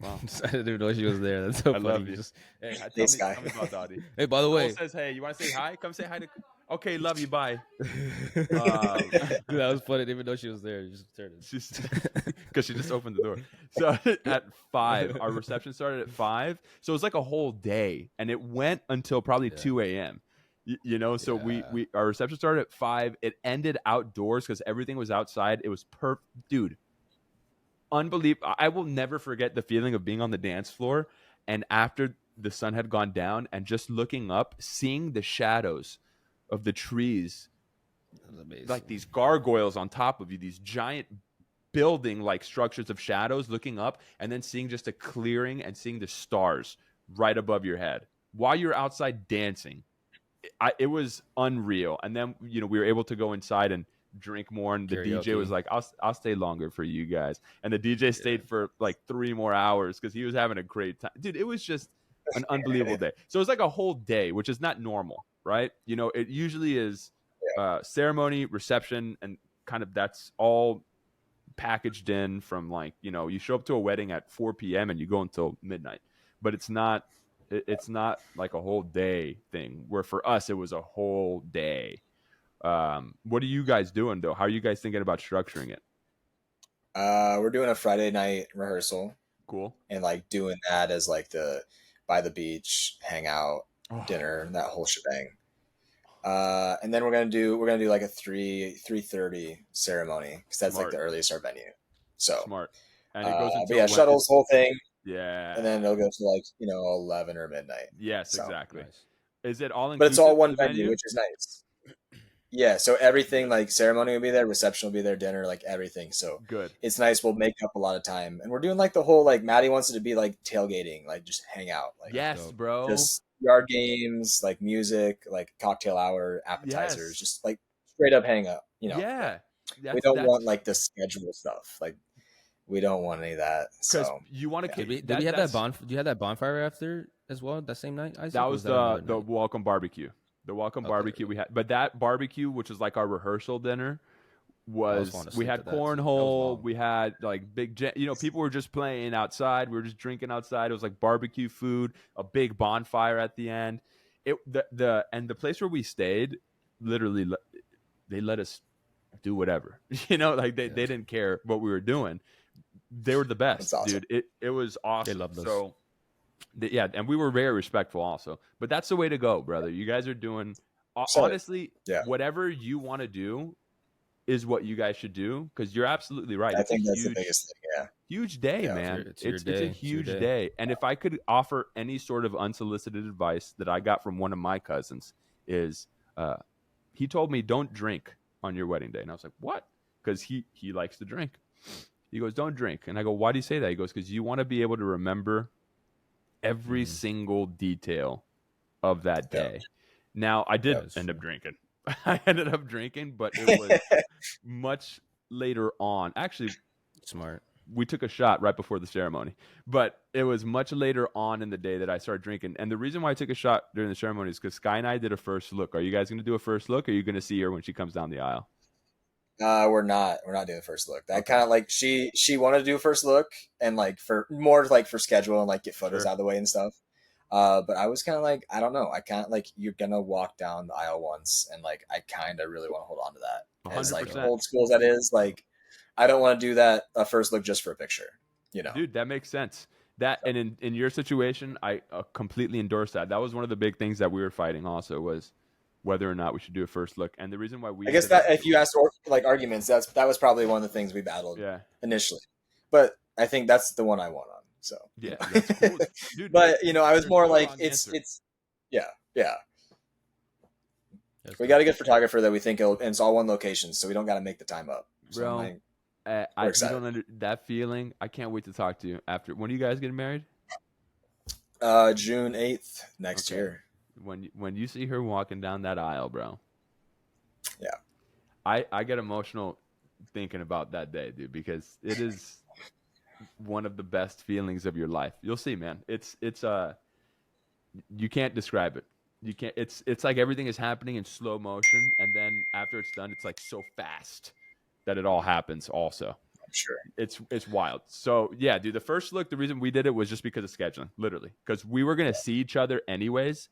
Wow. I didn't even know she was there. That's so funny. Love you. Hey, tell me about Dottie. Hey, by the way. Says, hey, you want to say hi? Come say hi to... Okay, love you. Bye. Dude, that was funny. I didn't even know she was there. You just turned it. Because she just opened the door. So at 5, our reception started at 5. So it was a whole day. And it went until probably 2 a.m. So our reception started at 5. It ended outdoors because everything was outside. It was perfect. Dude, unbelievable. I will never forget the feeling of being on the dance floor. And after the sun had gone down and just looking up, seeing the shadows of the trees like these gargoyles on top of you, these giant building like structures of shadows looking up, and then seeing just a clearing and seeing the stars right above your head while you're outside dancing. It was unreal. And then, you know, we were able to go inside and drink more, and the Karaoke. DJ was like, I'll stay longer for you guys. And the DJ stayed for like 3 more hours because he was having a great time. Dude, it was just an unbelievable day. So it was like a whole day, which is not normal, right? You know, it usually is ceremony, reception, and kind of that's all packaged in from, like, you know, you show up to a wedding at 4 p.m. and you go until midnight. But it's not like a whole day thing, where for us it was a whole day. What are you guys doing though? How are you guys thinking about structuring it? We're doing a Friday night rehearsal. Cool. And like doing that as like the by the beach, hang out, dinner, that whole shebang. And then we're gonna do like a 3:30 ceremony, because that's like the earliest our venue. So smart. And it goes until but yeah, shuttles, whole thing. Yeah. And then it'll go to like, you know, 11 or midnight. Yes, so, exactly. Nice. Is it all inclusive? But it's all one venue, which is nice. Yeah, so everything, like ceremony will be there, reception will be there, dinner, like everything. So good. It's nice. We'll make up a lot of time, and we're doing like the whole, like, Maddie wants it to be like tailgating, like just hang out, like yes, bro. Just yard games, like music, like cocktail hour, appetizers, just like straight up hang up. You know. Yeah. We don't want like the schedule stuff. Like we don't want any of that. Because So you want to. Did we have that bonfire? Do you have that bonfire after as well that same night? Isaac? That was the welcome barbecue. The welcome barbecue we had, but that barbecue, which was like our rehearsal dinner, was we had cornhole, we had like you know, people were just playing outside, we were just drinking outside. It was like barbecue food, a big bonfire at the end. And the place where we stayed, literally, they let us do whatever, you know, like they didn't care what we were doing. They were the best, awesome. Dude. It was awesome. They loved us. So. Yeah, and we were very respectful also. But that's the way to go, brother. You guys are doing, honestly, whatever you want to do is what you guys should do, because you're absolutely right. I think that's the biggest thing, huge day, man. It's a huge day. And if I could offer any sort of unsolicited advice that I got from one of my cousins is he told me, don't drink on your wedding day. And I was like, what? Because he likes to drink. He goes, don't drink. And I go, why do you say that? He goes, because you want to be able to remember every single detail of that day. Now, I did end up drinking. I ended up drinking, but it was much later on. Actually, smart. We took a shot right before the ceremony, but it was much later on in the day that I started drinking. And the reason why I took a shot during the ceremony is because Sky and I did a first look. Are you guys going to do a first look, or are you going to see her when she comes down the aisle? We're not doing first look. That kind of like she wanted to do a first look, and like for more like for schedule and like get photos out of the way and stuff. But I was kind of like, I don't know. I kind of like, you're gonna walk down the aisle once, and like I kind of really want to hold on to that. 100%. As like old school as that is, like I don't want to do that first look just for a picture. You know, dude, that makes sense. That and in your situation, I completely endorse that. That was one of the big things that we were fighting. Also was whether or not we should do a first look. And the reason why I guess that if you asked like arguments, that was probably one of the things we battled initially. But I think that's the one I won on. So yeah, that's cool. Dude, but you know, I was more like it's yeah. We got a good photographer that we think and it's all one location, so we don't got to make the time up. So bro, I don't that feeling. I can't wait to talk to you after. When are you guys getting married? June 8th next year. When you see her walking down that aisle, bro. Yeah. I get emotional thinking about that day, dude, because it is one of the best feelings of your life. You'll see, man. It's you can't describe it. You can't it's like everything is happening in slow motion, and then after it's done, it's like so fast that it all happens also. I'm sure. It's wild. So yeah, dude, the first look, the reason we did it was just because of scheduling, literally. Because we were gonna see each other anyways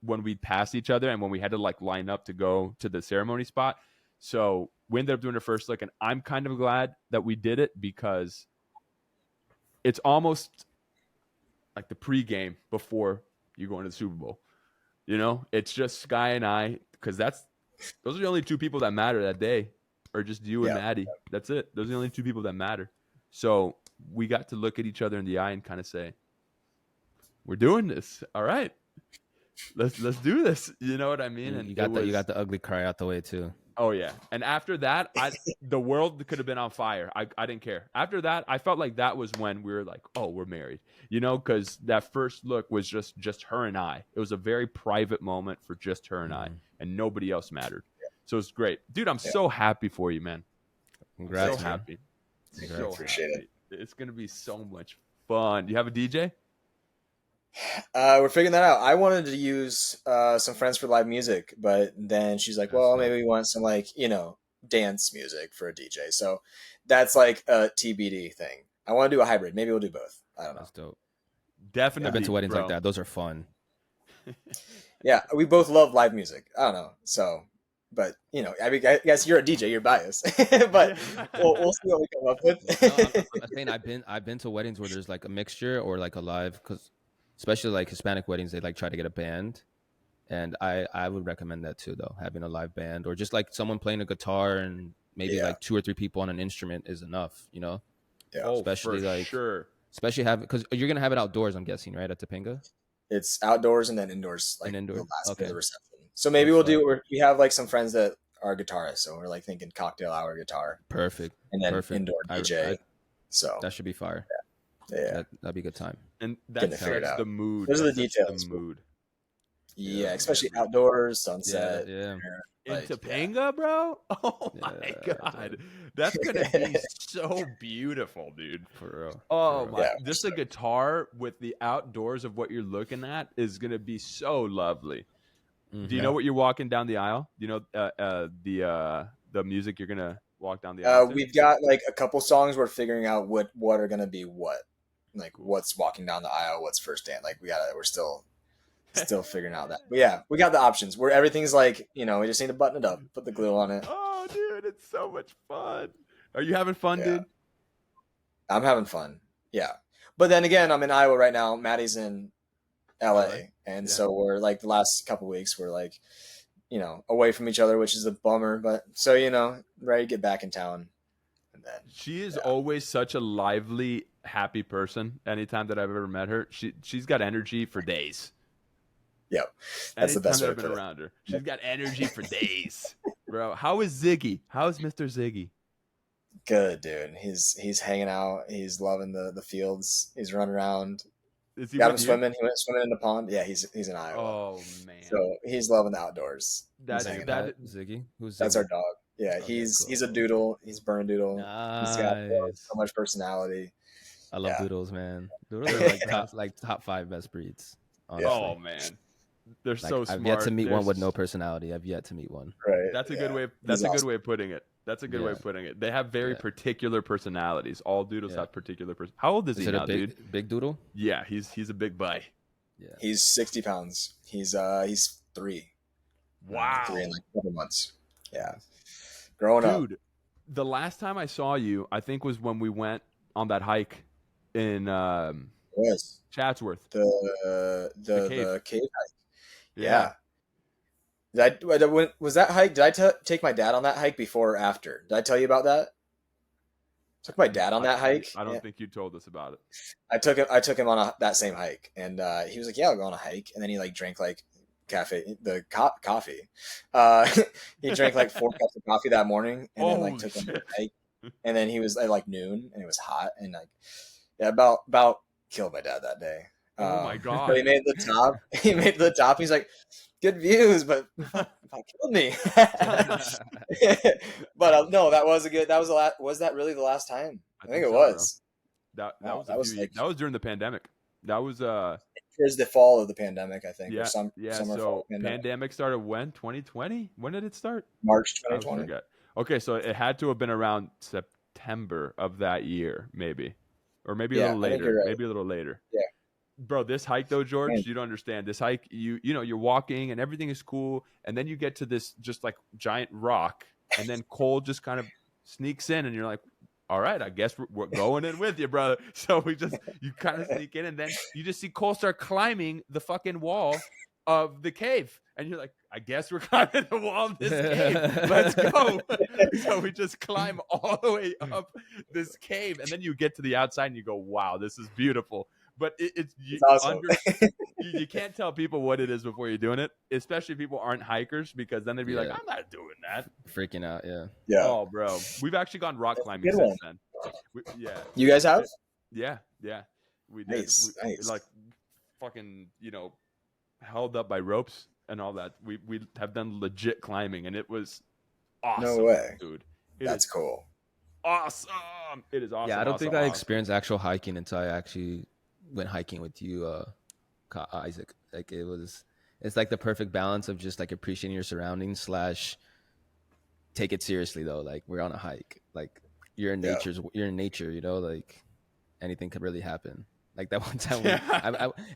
when we passed each other and when we had to like line up to go to the ceremony spot. So we ended up doing the first look, and I'm kind of glad that we did it because it's almost like the pregame before you go into the Super Bowl. You know, it's just Sky and I, because those are the only two people that matter that day, or just you and Maddie. That's it. Those are the only two people that matter. So we got to look at each other in the eye and kind of say, "We're doing this. All right, let's do this." You know what I mean? And you got the ugly cry out the way too. Oh yeah, and after that, the world could have been on fire. I didn't care. After that, I felt like that was when we were like, oh, we're married, because that first look was just her and I. It was a very private moment for just her and I, and nobody else mattered. So it's great, dude. I'm so happy for you, man. Congrats, so man. happy. I appreciate it. It's gonna be so much fun. Do you have a DJ? We're figuring that out. I wanted to use some friends for live music, but then she's like, well, maybe we want some dance music for a DJ. So that's like a TBD thing. I want to do a hybrid. Maybe we'll do both. I don't know. That's dope. Definitely. I've been to weddings bro. like that. Those are fun. Yeah, we both love live music. I don't know. So, but I guess you're a DJ. You're biased, but we'll see what we come up with. I'm saying I've been to weddings where there's like a mixture or like a live, because especially like Hispanic weddings, they like try to get a band, and I would recommend that too, though, having a live band or just like someone playing a guitar and maybe like 2 or 3 people on an instrument is enough, Yeah, especially especially because you're gonna have it outdoors, I'm guessing, right, at Topanga? It's outdoors and then indoors, like indoors. the last Okay. of the reception. So maybe we have like some friends that are guitarists, so we're like thinking cocktail hour guitar. Perfect. And then indoor DJ. So that should be fire. Yeah. That'd be a good time. And that sets the mood. Those are the details. The mood. Yeah, especially outdoors, sunset. Yeah. In Topanga, bro? Oh my God. That's gonna be so beautiful, dude. For real. Oh my, just a guitar with the outdoors of what you're looking at is gonna be so lovely. Mm-hmm. Do you know what you're walking down the aisle? Do you know the music you're gonna walk down the aisle? We've got like a couple songs we're figuring out what are gonna be what. Like what's walking down the aisle, what's first dance. Like we're still figuring out that. But yeah, we got the options where everything's like, we just need to button it up, put the glue on it. Oh, dude, it's so much fun. Are you having fun, dude? I'm having fun. Yeah. But then again, I'm in Iowa right now. Maddie's in LA. And so we're like the last couple weeks, we're like, away from each other, which is a bummer. But so, ready to get back in town. And then she is always such a lively, happy person. Anytime that I've ever met her, she's got energy for days. Yep. That's the best way I've been around her. She's got energy for days. Bro, how is Ziggy? How is Mr. Ziggy? Good, dude. He's hanging out. He's loving the fields. He's running around. Is he got him swimming. He went swimming in the pond. Yeah, he's in Iowa. Oh man. So he's loving the outdoors. Ziggy? Who's Ziggy? That's our dog. Yeah, he's a doodle. He's Bernedoodle. Nice. He's got so much personality. I love doodles, man. Doodles are like top 5 best breeds. Honestly. Oh man. They're so smart. I've yet to meet one with no personality. I've yet to meet one. Right. That's a good way. That's a good way of putting it. That's a good way of putting it. They have very particular personalities. All doodles have particular How old is he now, dude? Big doodle? Yeah, he's a big boy. Yeah. He's 60 pounds. He's 3. Wow. 3 in like a couple months. Yeah. Growing up. Dude, the last time I saw you, I think was when we went on that hike in Chatsworth. The cave hike. Yeah. Was that hike? Did I take my dad on that hike before or after? Did I tell you about that? Took my dad on that hike. I don't think you told us about it. I took him on that same hike, and he was like, "Yeah, I'll go on a hike." And then he like drank like coffee. He drank like 4 cups of coffee that morning, and then like took him on a hike. And then he was at like noon, and it was hot, and like about killed my dad that day. Oh my God! But he made the top. He's like, good views, but killed me. But no, that was a good. That was the last. Was that really the last time? I think it was. Bro. That was during the pandemic. That was towards the fall of the pandemic, I think. Yeah, Summer, so pandemic started when? 2020? When did it start? March 2020. Okay, so it had to have been around September of that year, maybe, or maybe a little later. Right. Maybe a little later. Yeah. Bro, this hike though, George, you don't understand. This hike, you're walking and everything is cool, and then you get to this just like giant rock, and then Cole just kind of sneaks in, and you're like, all right, I guess we're going in with you, brother. So you kind of sneak in, and then you just see Cole start climbing the fucking wall of the cave, and you're like, I guess we're climbing the wall of this cave. Let's go. So we just climb all the way up this cave, and then you get to the outside, and you go, wow, this is beautiful. But it's awesome. You can't tell people what it is before you're doing it, especially if people aren't hikers, because then they'd be like, I'm not doing that. Freaking out, Yeah. Oh, bro. We've actually gone rock climbing good since one. then. Yeah. You guys have? Yeah. We did. Nice. Like fucking, held up by ropes and all that. We have done legit climbing, and it was awesome. No way. Dude. That's cool. Awesome. It is awesome. Yeah, I don't think I experienced actual hiking until I actually went hiking with you, Isaac. Like it's like the perfect balance of just like appreciating your surroundings / take it seriously though. Like we're on a hike. Like you're in nature, like anything could really happen. Like that one time,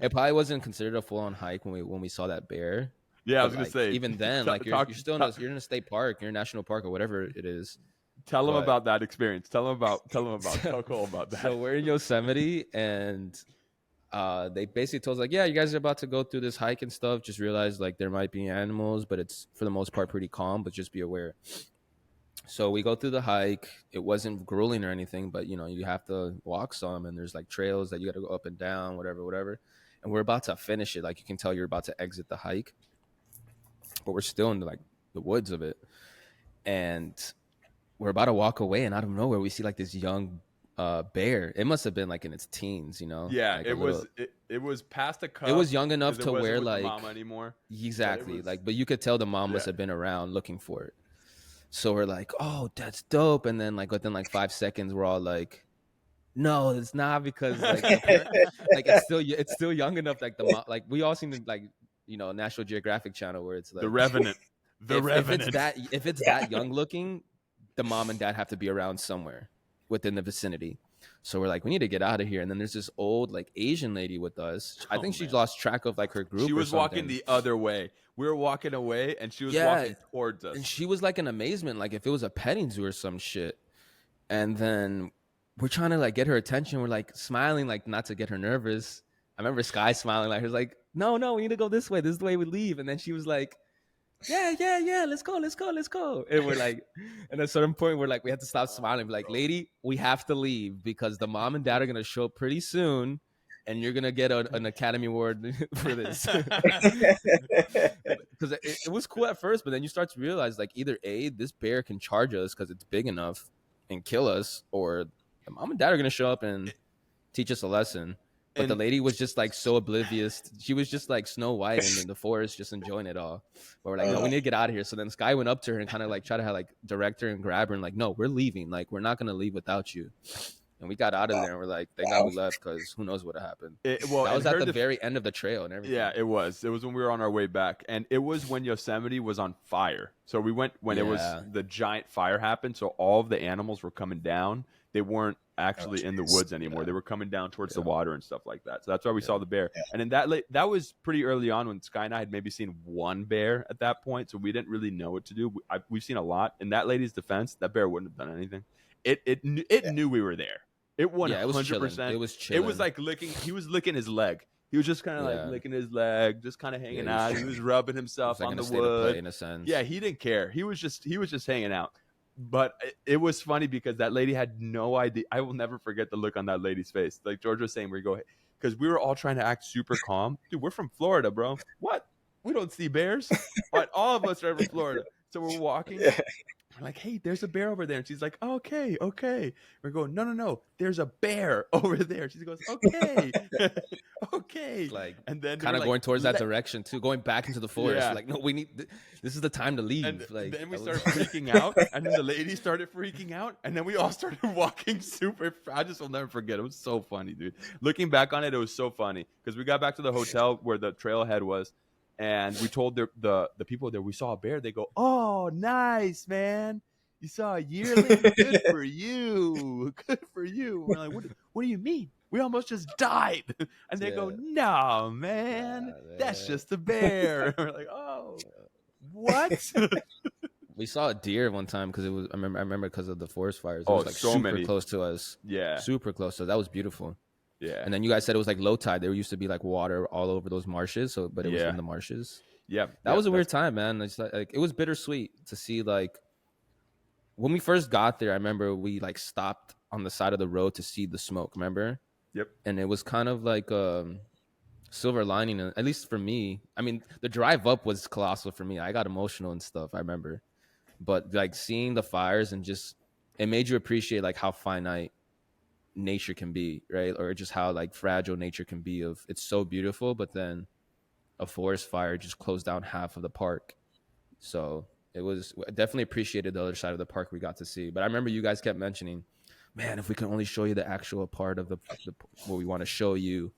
it probably wasn't considered a full on hike when we saw that bear. Yeah, I was gonna say. Even then, like you're still you're in a state park, you're in a national park or whatever it is. Tell them about that experience. Tell them about that. So we're in Yosemite, and they basically told us like, yeah, you guys are about to go through this hike and stuff. Just realize like there might be animals, but it's for the most part pretty calm. But just be aware. So we go through the hike. It wasn't grueling or anything, but you have to walk some, and there's like trails that you got to go up and down, whatever. And we're about to finish it. Like you can tell you're about to exit the hike, but we're still in like the woods of it, and we're about to walk away, and out of nowhere we see like this young bear. It must have been like in its teens, Yeah, like it was past a cup. It was young enough to where like mama anymore. Exactly, but you could tell the mom must have been around looking for it. So we're like, oh, that's dope. And then like within like 5 seconds, we're all like, no, it's not, because like, like it's still young enough. Like like we all seen the like National Geographic channel where it's like the Revenant. If it's that young looking, the mom and dad have to be around somewhere within the vicinity. So we're like, we need to get out of here. And then there's this old like Asian lady with us. I think she lost track of like her group. She was walking the other way. We were walking away, and she was walking towards us. And she was like in amazement, like if it was a petting zoo or some shit. And then we're trying to like get her attention. We're like smiling, like not to get her nervous. I remember Sky smiling, like, her like, no, we need to go this way. This is the way we leave. And then she was like, yeah, let's go. And we're like, and at a certain point, we're like, we have to stop smiling. We're like, lady, we have to leave because the mom and dad are going to show up pretty soon, and you're going to get an Academy Award for this. Because it was cool at first, but then you start to realize, like, either A, this bear can charge us because it's big enough and kill us, or the mom and dad are going to show up and teach us a lesson. But the lady was just like so oblivious. She was just like Snow White in the forest, just enjoying it all. But we're like, no, we need to get out of here. So then Sky went up to her and kind of like try to like direct her and grab her and like, no, we're leaving. Like, we're not gonna leave without you. And we got out of there, and we're like, thank God we left, because who knows what happened. That was at the very end of the trail and everything. Yeah, it was. It was when we were on our way back, and it was when Yosemite was on fire. So we went when it was the giant fire happened. So all of the animals were coming down. They weren't actually in the woods anymore. They were coming down towards the water and stuff like that. So that's why we saw the bear. And then that was pretty early on when Sky and I had maybe seen one bear at that point. So we didn't really know what to do. We've seen a lot. In that lady's defense, that bear wouldn't have done anything. It knew we were there. It 100%. It was chilling. It was like licking. He was licking his leg. He was just kind of like licking his leg, just kind of hanging out. He was rubbing himself on the wood. In a sense. Yeah, he didn't care. He was just hanging out. But it was funny because that lady had no idea. I will never forget the look on that lady's face. Like George was saying, because we were all trying to act super calm. Dude, we're from Florida, bro. What? We don't see bears. But all of us are from Florida. So we're walking. We're like, hey, there's a bear over there. And she's like, okay. We're going, no, there's a bear over there. She goes, okay. Okay. Like, and then kind of going towards that direction too, going back into the forest. Yeah. Like, no, this is the time to leave. And like, then we started freaking out, and then the lady started freaking out, and then we all started walking super. I just will never forget. It was so funny, dude. Looking back on it, it was so funny because we got back to the hotel where the trailhead was. And we told the people there we saw a bear. They go, "Oh, nice, man! You saw a yearling. Good for you. Good for you." We're like, "What do you mean? We almost just died." And they go, "No, man, that's just a bear." We're like, "Oh, what?" We saw a deer one time because it was. I remember because of the forest fires. It was like so super many. Close to us. Yeah, super close. So that was beautiful. Yeah. And then you guys said it was like low tide. There used to be like water all over those marshes. But it was in the marshes. Yeah. That was a weird time, man. It's like it was bittersweet to see, like, when we first got there, I remember we like stopped on the side of the road to see the smoke. Remember? Yep. And it was kind of like silver lining, at least for me. I mean, the drive up was colossal for me. I got emotional and stuff, I remember. But like seeing the fires and just, it made you appreciate like how finite nature can be, right? Or just how like fragile nature can be. Of it's so beautiful, but then a forest fire just closed down half of the park. So it was, I definitely appreciated the other side of the park we got to see. But I remember you guys kept mentioning, man, if we can only show you the actual part of the what we want to show you,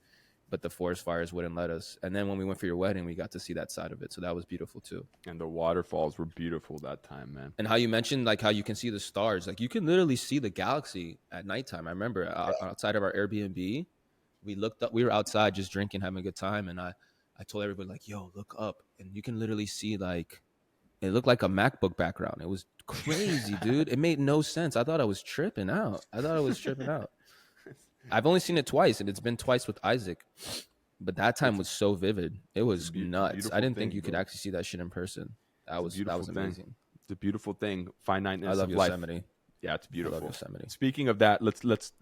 but the forest fires wouldn't let us. And then when we went for your wedding, we got to see that side of it. So that was beautiful too. And the waterfalls were beautiful that time, man. And how you mentioned like how you can see the stars, like you can literally see the galaxy at nighttime. I remember outside of our Airbnb, we looked up, we were outside just drinking, having a good time. And I told everybody like, yo, look up. And you can literally see like, it looked like a MacBook background. It was crazy, dude. It made no sense. I thought I was tripping out. I've only seen it twice, and it's been twice with Isaac. But that time was so vivid. It was nuts. I didn't think you could actually see that shit in person. That was amazing. It's a beautiful thing. Finiteness I love of life. Yosemite. Yeah, it's beautiful. I love Yosemite. Speaking of that, let's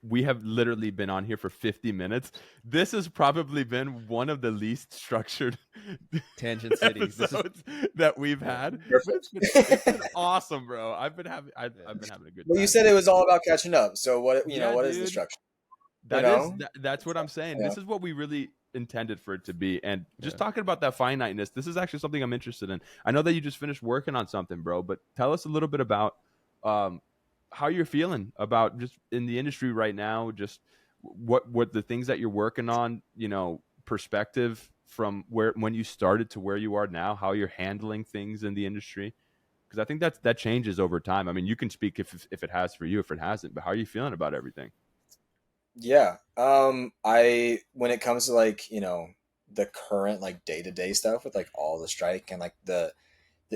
we have literally been on here for 50 minutes. This has probably been one of the least structured Tangent cities that we've had. It's been awesome, bro. I've been having a good time. Well, you said it was all about catching up. So what is the structure? That's what I'm saying. Yeah. This is what we really intended for it to be. And just talking about that finiteness, this is actually something I'm interested in. I know that you just finished working on something, bro, but tell us a little bit about how you're feeling about just in the industry right now, just what the things that you're working on, perspective from when you started to where you are now, how you're handling things in the industry. Because I think that changes over time. I mean, you can speak if it has for you, if it hasn't, but how are you feeling about everything? Yeah. When it comes to like, the current like day-to-day stuff with like all the strike and like the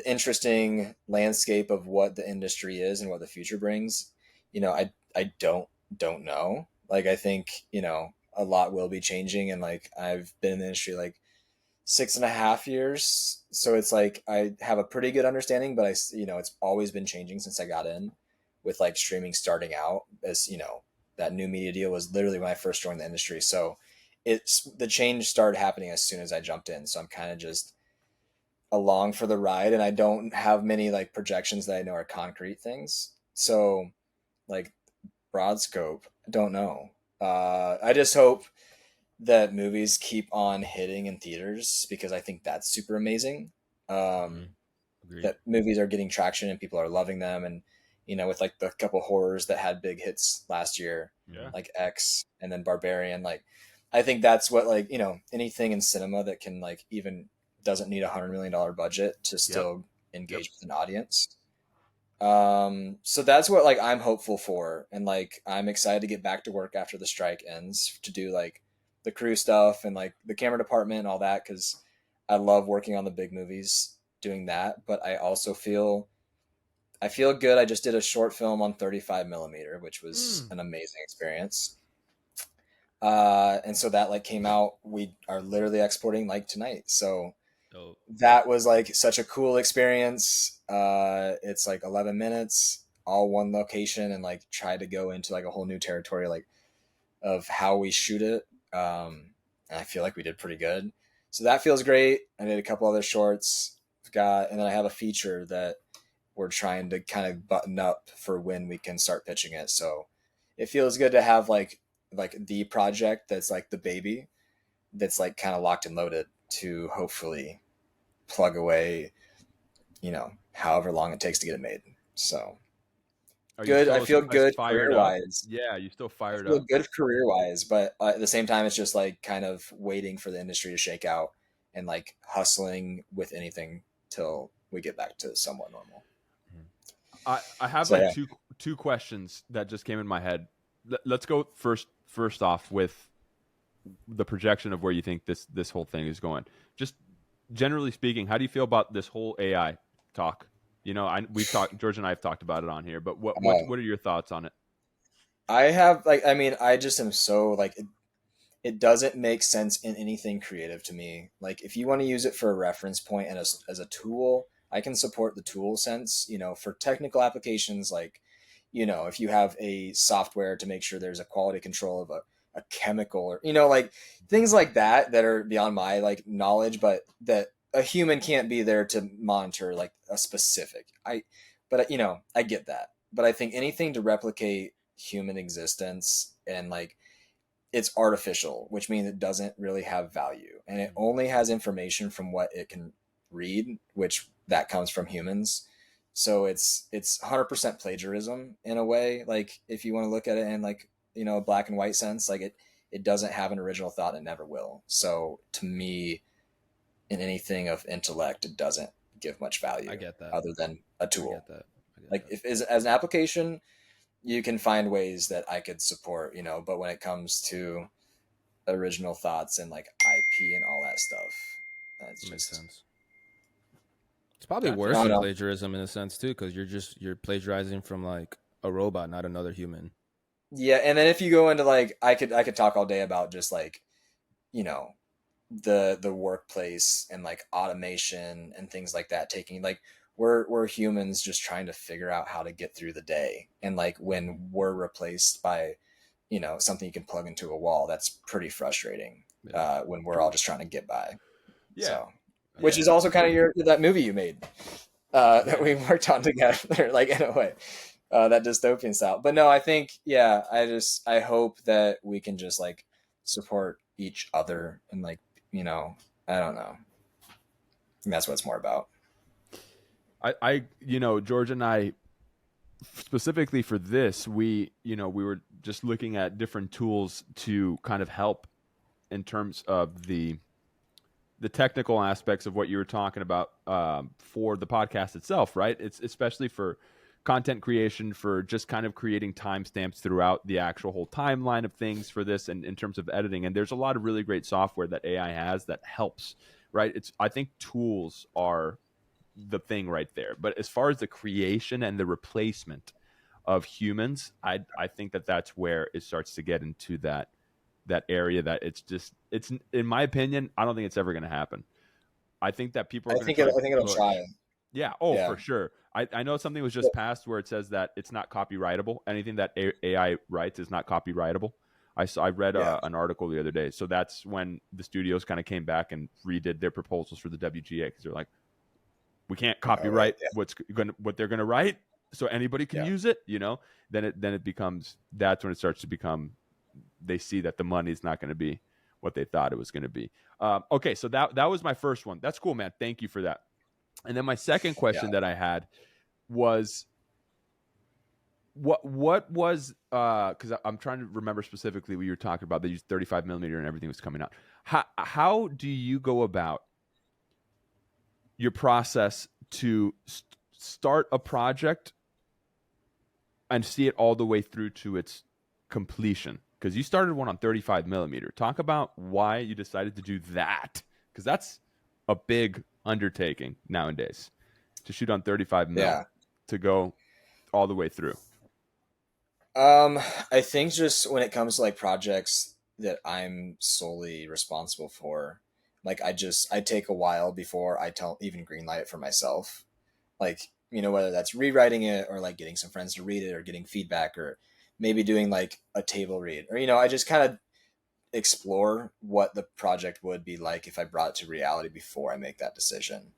interesting landscape of what the industry is and what the future brings, I don't know. Like, I think, a lot will be changing. And like, I've been in the industry like 6.5 years. So it's like, I have a pretty good understanding, but it's always been changing since I got in with like streaming starting out as, that new media deal was literally when I first joined the industry. So the change started happening as soon as I jumped in. So I'm kind of just along for the ride, and I don't have many like projections that I know are concrete things. So like broad scope, I don't know. I just hope that movies keep on hitting in theaters because I think that's super amazing. That movies are getting traction and people are loving them. And, with like the couple horrors that had big hits last year, like X and then Barbarian, like, I think that's what, like, anything in cinema that can like even doesn't need $100 million budget to still engage with an audience. So that's what like I'm hopeful for. And like, I'm excited to get back to work after the strike ends to do like the crew stuff and like the camera department and all that. Cause I love working on the big movies doing that. But I also feel good. I just did a short film on 35 millimeter, which was an amazing experience. And so that like came out, we are literally exporting like tonight. So that was like such a cool experience. It's like 11 minutes, all one location, and like try to go into like a whole new territory, like of how we shoot it. And I feel like we did pretty good. So that feels great. I did a couple other shorts, and then I have a feature that we're trying to kind of button up for when we can start pitching it. So it feels good to have like the project that's like the baby that's like kind of locked and loaded to hopefully plug away, however long it takes to get it made. So good. I feel good career-wise. Yeah, you still fired up. I feel up. good career-wise, but at the same time, it's just like kind of waiting for the industry to shake out and like hustling with anything till we get back to somewhat normal. I have two questions that just came in my head. Let's go first off with the projection of where you think this whole thing is going. Just generally speaking, how do you feel about this whole AI talk? George and I have talked about it on here, but what are your thoughts on it? I just am so like, it doesn't make sense in anything creative to me. Like, if you want to use it for a reference point and as a tool, I can support the tool sense, for technical applications, like, you know, if you have a software to make sure there's a quality control of a chemical, or, you know, like things like that are beyond my like knowledge, but that a human can't be there to monitor like a specific, but you know, I get that. But I think anything to replicate human existence, and like, it's artificial, which means it doesn't really have value, and it only has information from what it can read, which that comes from humans. So it's 100% plagiarism in a way. Like, if you want to look at it in like, you know, a black and white sense, like it doesn't have an original thought, and never will. So to me, in anything of intellect, it doesn't give much value. I get that. Other than a tool. I get that. Like, if as an application, you can find ways that I could support, you know, but when it comes to original thoughts and like IP and all that stuff, that's That makes just sense. It's probably That's- worse I than don't know. plagiarism in a sense too, because you're plagiarizing from like a robot, not another human. Yeah. And then if you go into like, I could talk all day about just like, you know, the workplace and like automation and things like that, taking like, we're humans just trying to figure out how to get through the day, and like when we're replaced by, you know, something you can plug into a wall, that's pretty frustrating. Yeah. When we're all just trying to get by. Yeah. So, which is also kind of that movie you made that we worked on together, like, in a way, that dystopian style. But no, I think, yeah, I hope that we can just like support each other, and like, you know, I don't know. And that's what it's more about. I you know, George and I, specifically for this, we were just looking at different tools to kind of help in terms of the technical aspects of what you were talking about for the podcast itself, right? It's especially for content creation, for just kind of creating timestamps throughout the actual whole timeline of things for this, and in terms of editing. And there's a lot of really great software that AI has that helps, right? I think tools are the thing right there. But as far as the creation and the replacement of humans, I think that's where it starts to get into that area that it's in my opinion, I don't think it's ever going to happen. I think that people are I going think to it'll try. Yeah. For sure. I know something was just passed where it says that it's not copyrightable. Anything that AI writes is not copyrightable. I read an article the other day. So that's when the studios kind of came back and redid their proposals for the WGA, because they're like, we can't copyright what they're going to write, so anybody can use it. You know, then it becomes, that's when it starts to become, they see that the money's not going to be what they thought it was going to be. Okay, so that was my first one. That's cool, man. Thank you for that. And then my second question that I had was, what was, because I'm trying to remember specifically what you were talking about. They used 35 millimeter and everything was coming out. How do you go about your process to start a project and see it all the way through to its completion? Because you started one on 35 millimeter. Talk about why you decided to do that, because that's a big undertaking nowadays, to shoot on 35 mil, to go all the way through. I think just when it comes to like projects that I'm solely responsible for, like, I take a while before I even greenlight it for myself. Like, you know, whether that's rewriting it, or like getting some friends to read it, or getting feedback, or maybe doing like a table read, or, you know, I just kind of explore what the project would be like if I brought it to reality before I make that decision.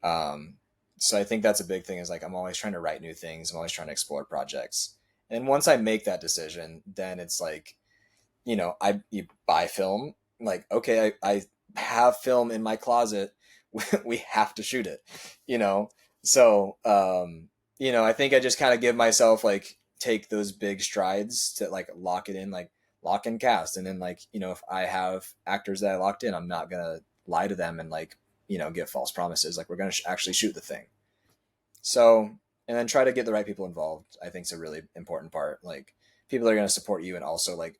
So I think that's a big thing, is like, I'm always trying to write new things. I'm always trying to explore projects. And once I make that decision, then it's like, you know, you buy film, like, okay, I have film in my closet. We have to shoot it, you know? So, you know, I think I just kind of give myself, like, take those big strides to like lock it in, like lock in cast. And then, like, you know, if I have actors that I locked in, I'm not going to lie to them and like, you know, give false promises. Like, we're going to actually shoot the thing. So, and then try to get the right people involved, I think, is a really important part. Like, people are going to support you, and also, like,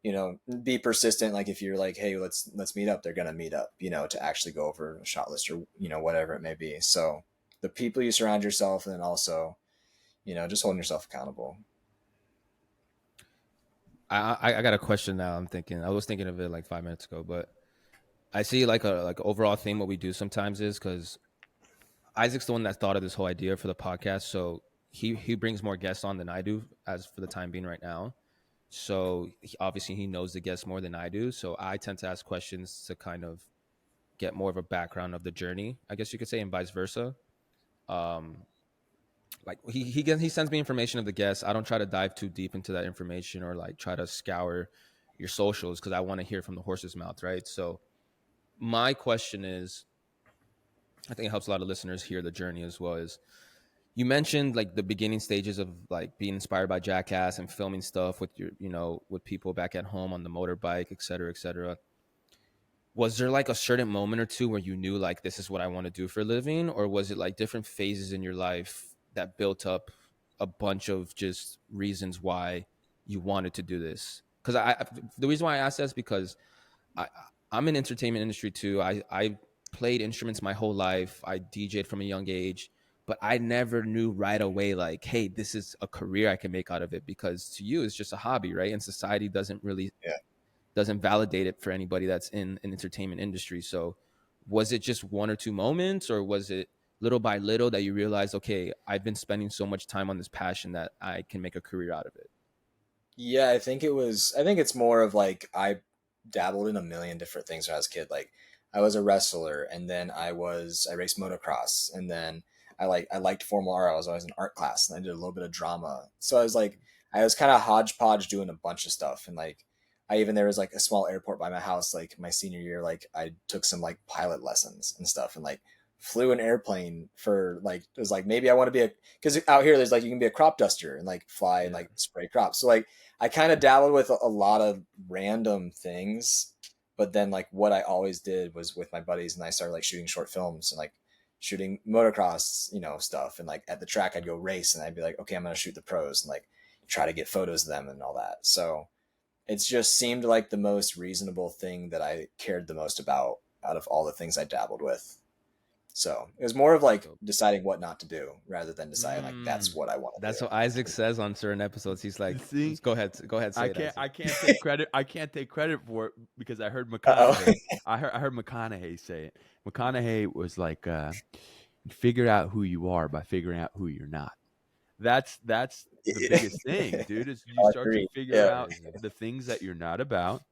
you know, be persistent. Like, if you're like, hey, let's meet up, they're going to meet up, you know, to actually go over a shot list, or, you know, whatever it may be. So the people you surround yourself, and then also, you know, just holding yourself accountable. I got a question now. I was thinking of it like 5 minutes ago, but I see like a overall theme. What we do sometimes is, because Isaac's the one that thought of this whole idea for the podcast. So he brings more guests on than I do as for the time being right now. So obviously he knows the guests more than I do. So I tend to ask questions to kind of get more of a background of the journey, I guess you could say, and vice versa. Um, like he sends me information of the guests. I don't try to dive too deep into that information or like try to scour your socials because I want to hear from the horse's mouth, right? So my question is, I think it helps a lot of listeners hear the journey as well. Is you mentioned like the beginning stages of like being inspired by Jackass and filming stuff with your, with people back at home on the motorbike, et cetera, et cetera. Was there like a certain moment or two where you knew like this is what I want to do for a living, or was it like different phases in your life that built up a bunch of just reasons why you wanted to do this? Because the reason why I asked that is because I'm in entertainment industry too. I played instruments my whole life. I DJ'd from a young age, but I never knew right away like, hey, this is a career I can make out of it, because to you it's just a hobby, right? And society doesn't really doesn't validate it for anybody that's in an entertainment industry. So was it just one or two moments, or was it little by little that you realized, okay, I've been spending so much time on this passion that I can make a career out of it? Yeah, I think it's more of like I dabbled in a million different things when I was a kid. Like I was a wrestler, and then I raced motocross, and then I liked formal art. I was always in art class, and I did a little bit of drama. So I was kind of hodgepodge doing a bunch of stuff. And like there was like a small airport by my house, like my senior year, like I took some like pilot lessons and stuff, and like flew an airplane for like, it was like, maybe I want to be because out here there's like, you can be a crop duster and like fly and like spray crops. So like I kind of dabbled with a lot of random things, but then like what I always did was with my buddies, and I started like shooting short films and like shooting motocross, stuff. And like at the track I'd go race, and I'd be like, okay, I'm going to shoot the pros and like try to get photos of them and all that. So it's just seemed like the most reasonable thing that I cared the most about out of all the things I dabbled with. So it was more of like deciding what not to do rather than deciding like that's what I want to do. That's what Isaac says on certain episodes. He's like, go ahead, say it. I can't take credit. I can't take credit for it because I heard McConaughey. I heard McConaughey say it. McConaughey was like, figure out who you are by figuring out who you're not. That's the biggest thing, dude, is you start to figure out the things that you're not about,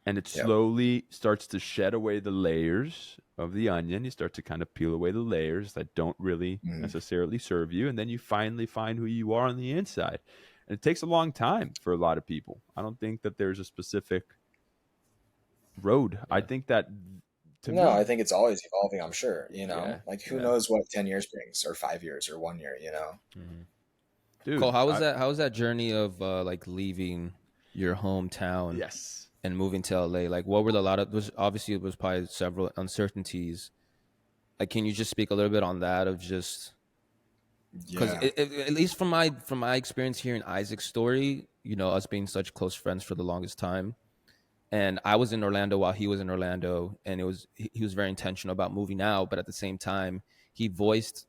and it slowly starts to shed away the layers of the onion. You start to kind of peel away the layers that don't really necessarily serve you, and then you finally find who you are on the inside. And it takes a long time for a lot of people. I don't think that there's a specific road. I think that I think it's always evolving, I'm sure. Like who knows what 10 years brings, or 5 years, or 1 year, Dude, Cole, how was that journey of like leaving your hometown? Yes. And moving to LA? Like what were obviously it was probably several uncertainties. Like can you just speak a little bit on that, of just because at least from my experience hearing Isaac's story, us being such close friends for the longest time, and I was in Orlando while he was in Orlando, and he was very intentional about moving out, but at the same time he voiced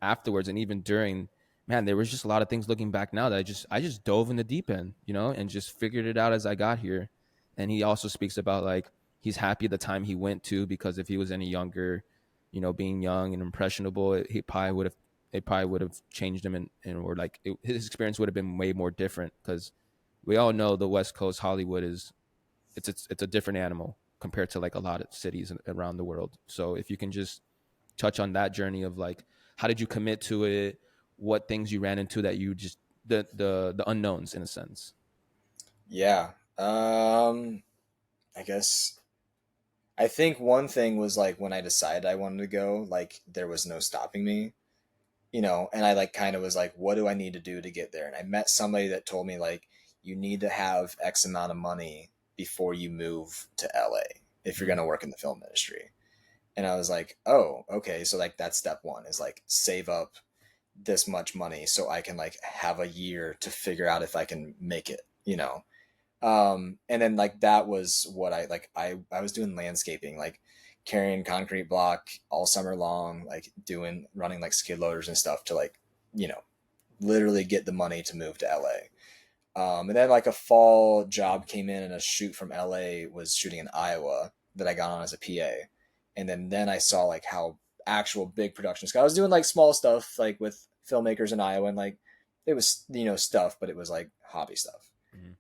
afterwards and even during, man, there was just a lot of things looking back now that I just dove in the deep end, and just figured it out as I got here. And he also speaks about like he's happy at the time he went to, because if he was any younger, being young and impressionable, it probably would have changed him, or like his experience would have been way more different, because we all know the West Coast Hollywood it's a different animal compared to like a lot of cities around the world. So if you can just touch on that journey of like, how did you commit to it? What things you ran into that you just the unknowns in a sense. Yeah. I think one thing was like when I decided I wanted to go, like there was no stopping me, and I like kind of was like, what do I need to do to get there? And I met somebody that told me like, you need to have X amount of money before you move to LA if you're going to work in the film industry. And I was like, oh, okay. So like that's step one, is like save up this much money so I can like have a year to figure out if I can make it, and then like that was what I was doing landscaping, like carrying concrete block all summer long, like running like skid loaders and stuff to like, literally get the money to move to LA. And then like a fall job came in, and a shoot from LA was shooting in Iowa that I got on as a PA. And then I saw like how actual big productions. I was doing like small stuff like with filmmakers in Iowa, and like it was, you know, stuff, but it was like hobby stuff.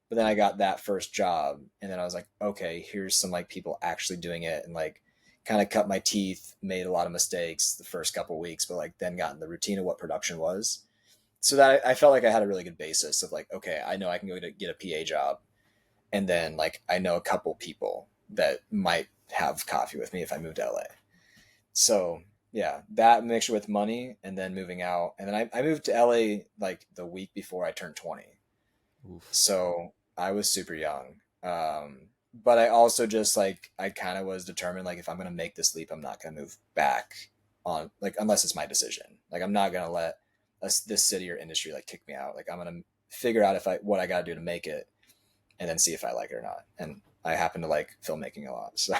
But then I got that first job, and then I was like, okay, here's some like people actually doing it, and like kind of cut my teeth, made a lot of mistakes the first couple of weeks, but like then got in the routine of what production was. So that I felt like I had a really good basis of like, okay, I know I can go to get a PA job. And then like, I know a couple people that might have coffee with me if I moved to LA. So yeah, that mixture with money and then moving out. And then I moved to LA like the week before I turned 20. Oof. So I was super young. But I also just like, I kind of was determined, like, if I'm going to make this leap, I'm not going to move back on, like, unless it's my decision. Like, I'm not going to let this city or industry like kick me out. Like, I'm going to figure out what I got to do to make it, and then see if I like it or not. And I happen to like filmmaking a lot, so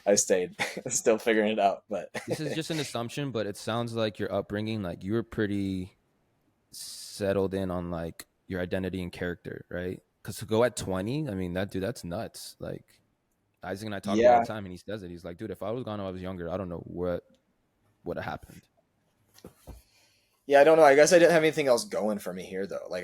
I stayed, still figuring it out. But this is just an assumption, but it sounds like your upbringing, like you were pretty settled in on like your identity and character, right? Because to go at 20, I mean, that's nuts. Like Isaac and I talk about it all the time, and he says it. He's like, dude, if I was gone when I was younger, I don't know what would have happened. Yeah, I don't know. I guess I didn't have anything else going for me here, though. Like,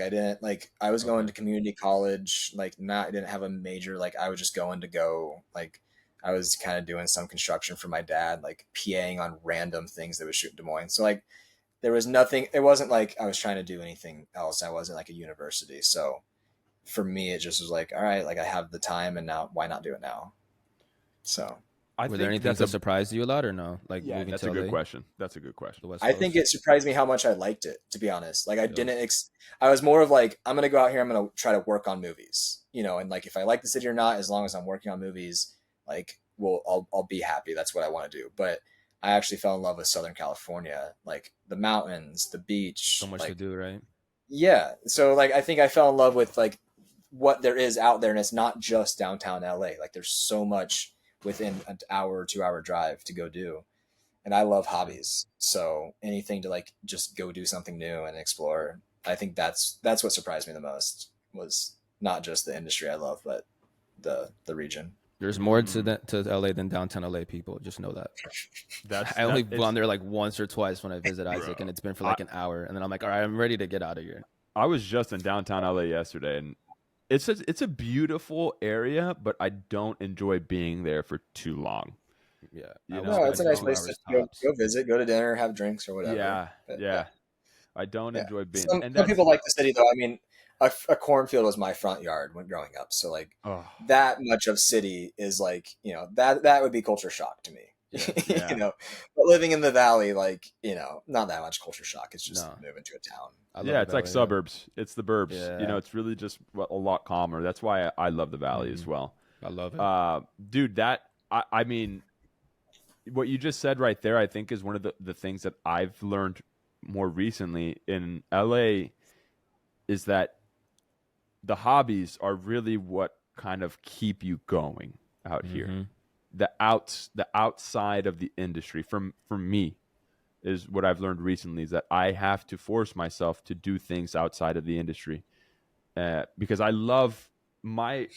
I was going to community college, like, I didn't have a major. Like, I was just going to go, like, I was kind of doing some construction for my dad, like, PAing on random things that would shoot in Des Moines. So, like, there was nothing, it wasn't like I was trying to do anything else. I wasn't like a university. So, for me, it just was like, all right, like, I have the time, and now, why not do it now? So. Were there anything that surprised you a lot or no? Like, yeah, moving that's to a good LA? question. That's a good question. I think it surprised me how much I liked it, to be honest. Like, I didn't, I was more of like, I'm going to go out here, I'm going to try to work on movies, you know, and like, if I like the city or not, as long as I'm working on movies, like, well, I'll be happy. That's what I want to do. But I actually fell in love with Southern California, like the mountains, the beach. So much like, to do, right? Yeah. So like, I think I fell in love with like what there is out there, and it's not just downtown LA. Like, there's so much within an hour or 2 hour drive to go do. And I love hobbies. So anything to like just go do something new and explore. I think that's what surprised me the most, was not just the industry I love, but the region. There's more to LA than downtown LA, people. Just know that. I only gone there like once or twice when I visit Isaac, and it's been for like an hour. And then I'm like, all right, I'm ready to get out of here. I was just in downtown LA yesterday, and it's a beautiful area, but I don't enjoy being there for too long. Yeah, no, it's a nice place to go visit, go to dinner, have drinks or whatever. Yeah. I don't enjoy being. Some people like the city, though. I mean, a cornfield was my front yard when growing up, so like that much of city is like, you know, that would be culture shock to me. Yeah. You know, but living in the valley, like, you know, not that much culture shock. It's just moving to a town. It's like suburbs. It's the burbs. Yeah. You know, it's really just a lot calmer. That's why I love the valley as well. I love it. Dude, I mean, what you just said right there, I think is one of the things that I've learned more recently in LA, is that the hobbies are really what kind of keep you going out here. The outside of the industry, for me, is what I've learned recently, is that I have to force myself to do things outside of the industry, because I love my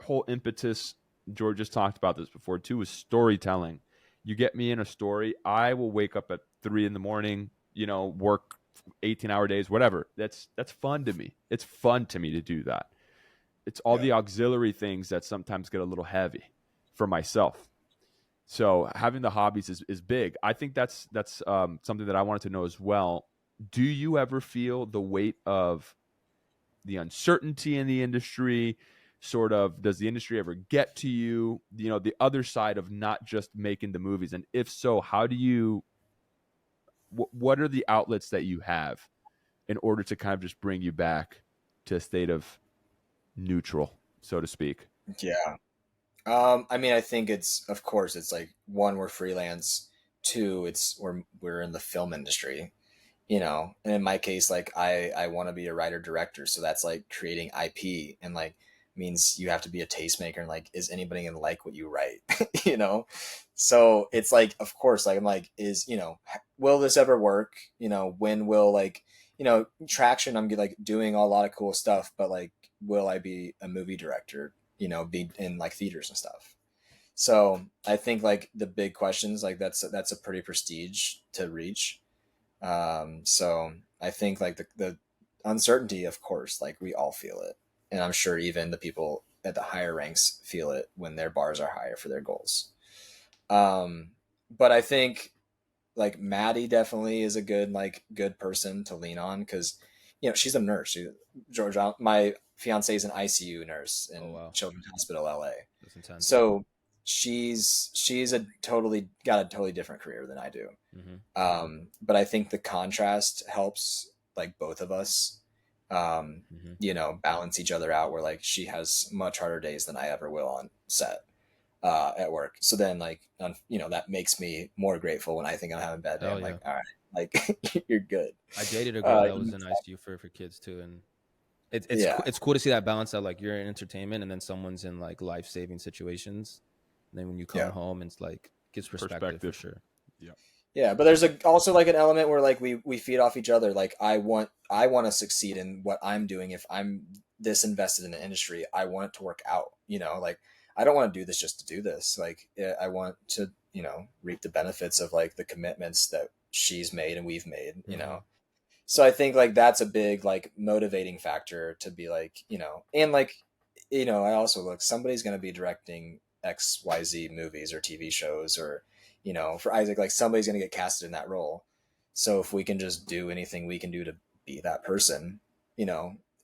whole impetus. George just talked about this before too, is storytelling. You get me in a story, I will wake up at 3 a.m, you know, work 18-hour days, whatever. That's fun to me. It's fun to me to do that. It's all the auxiliary things that sometimes get a little heavy for myself. So having the hobbies is big. I think that's something that I wanted to know as well. Do you ever feel the weight of the uncertainty in the industry? Sort of, does the industry ever get to you? You know, the other side of not just making the movies. And if so, how do you, what are the outlets that you have in order to kind of just bring you back to a state of neutral, so to speak? Yeah. I mean, I think of course, it's like, one, we're freelance. Two, we're in the film industry, you know, and in my case, like I want to be a writer director. So that's like creating IP, and like means you have to be a tastemaker, and like, is anybody gonna like what you write? You know? So it's like, of course, like I'm like, you know, will this ever work? You know, when will, like, you know, traction, I'm like doing a lot of cool stuff, but like, will I be a movie director, you know, be in like theaters and stuff? So I think like the big questions, like that's a pretty prestige to reach. So I think like the uncertainty, of course, like we all feel it, and I'm sure even the people at the higher ranks feel it when their bars are higher for their goals. But I think like Maddie definitely is a good person to lean on because she's a nurse. Georgia, my fiance is an ICU nurse Oh in wow, Children's Hospital LA. that's intense. So she's a totally got a totally different career than I do. But I think the contrast helps like both of us, balance each other out where like she has much harder days than I ever will on set, at work. So then like, that makes me more grateful when I think I'm having a bad day. Hell I'm yeah. like, all right, like you're good. I dated a girl that was in ICU for kids too, and it's cool to see that balance out. Like you're in entertainment, and then someone's in like life saving situations. And then when you come home, it's like gives perspective for sure. Yeah. Yeah, but there's also like an element where like we feed off each other. Like I want to succeed in what I'm doing. If I'm this invested in the industry, I want it to work out. Like I don't want to do this just to do this. Like I want to reap the benefits of like the commitments that she's made and we've made. So I think like that's a big like motivating factor to be like and like I also look, somebody's going to be directing XYZ movies or TV shows, or for Isaac, like somebody's going to get casted in that role. So if we can just do anything we can do to be that person,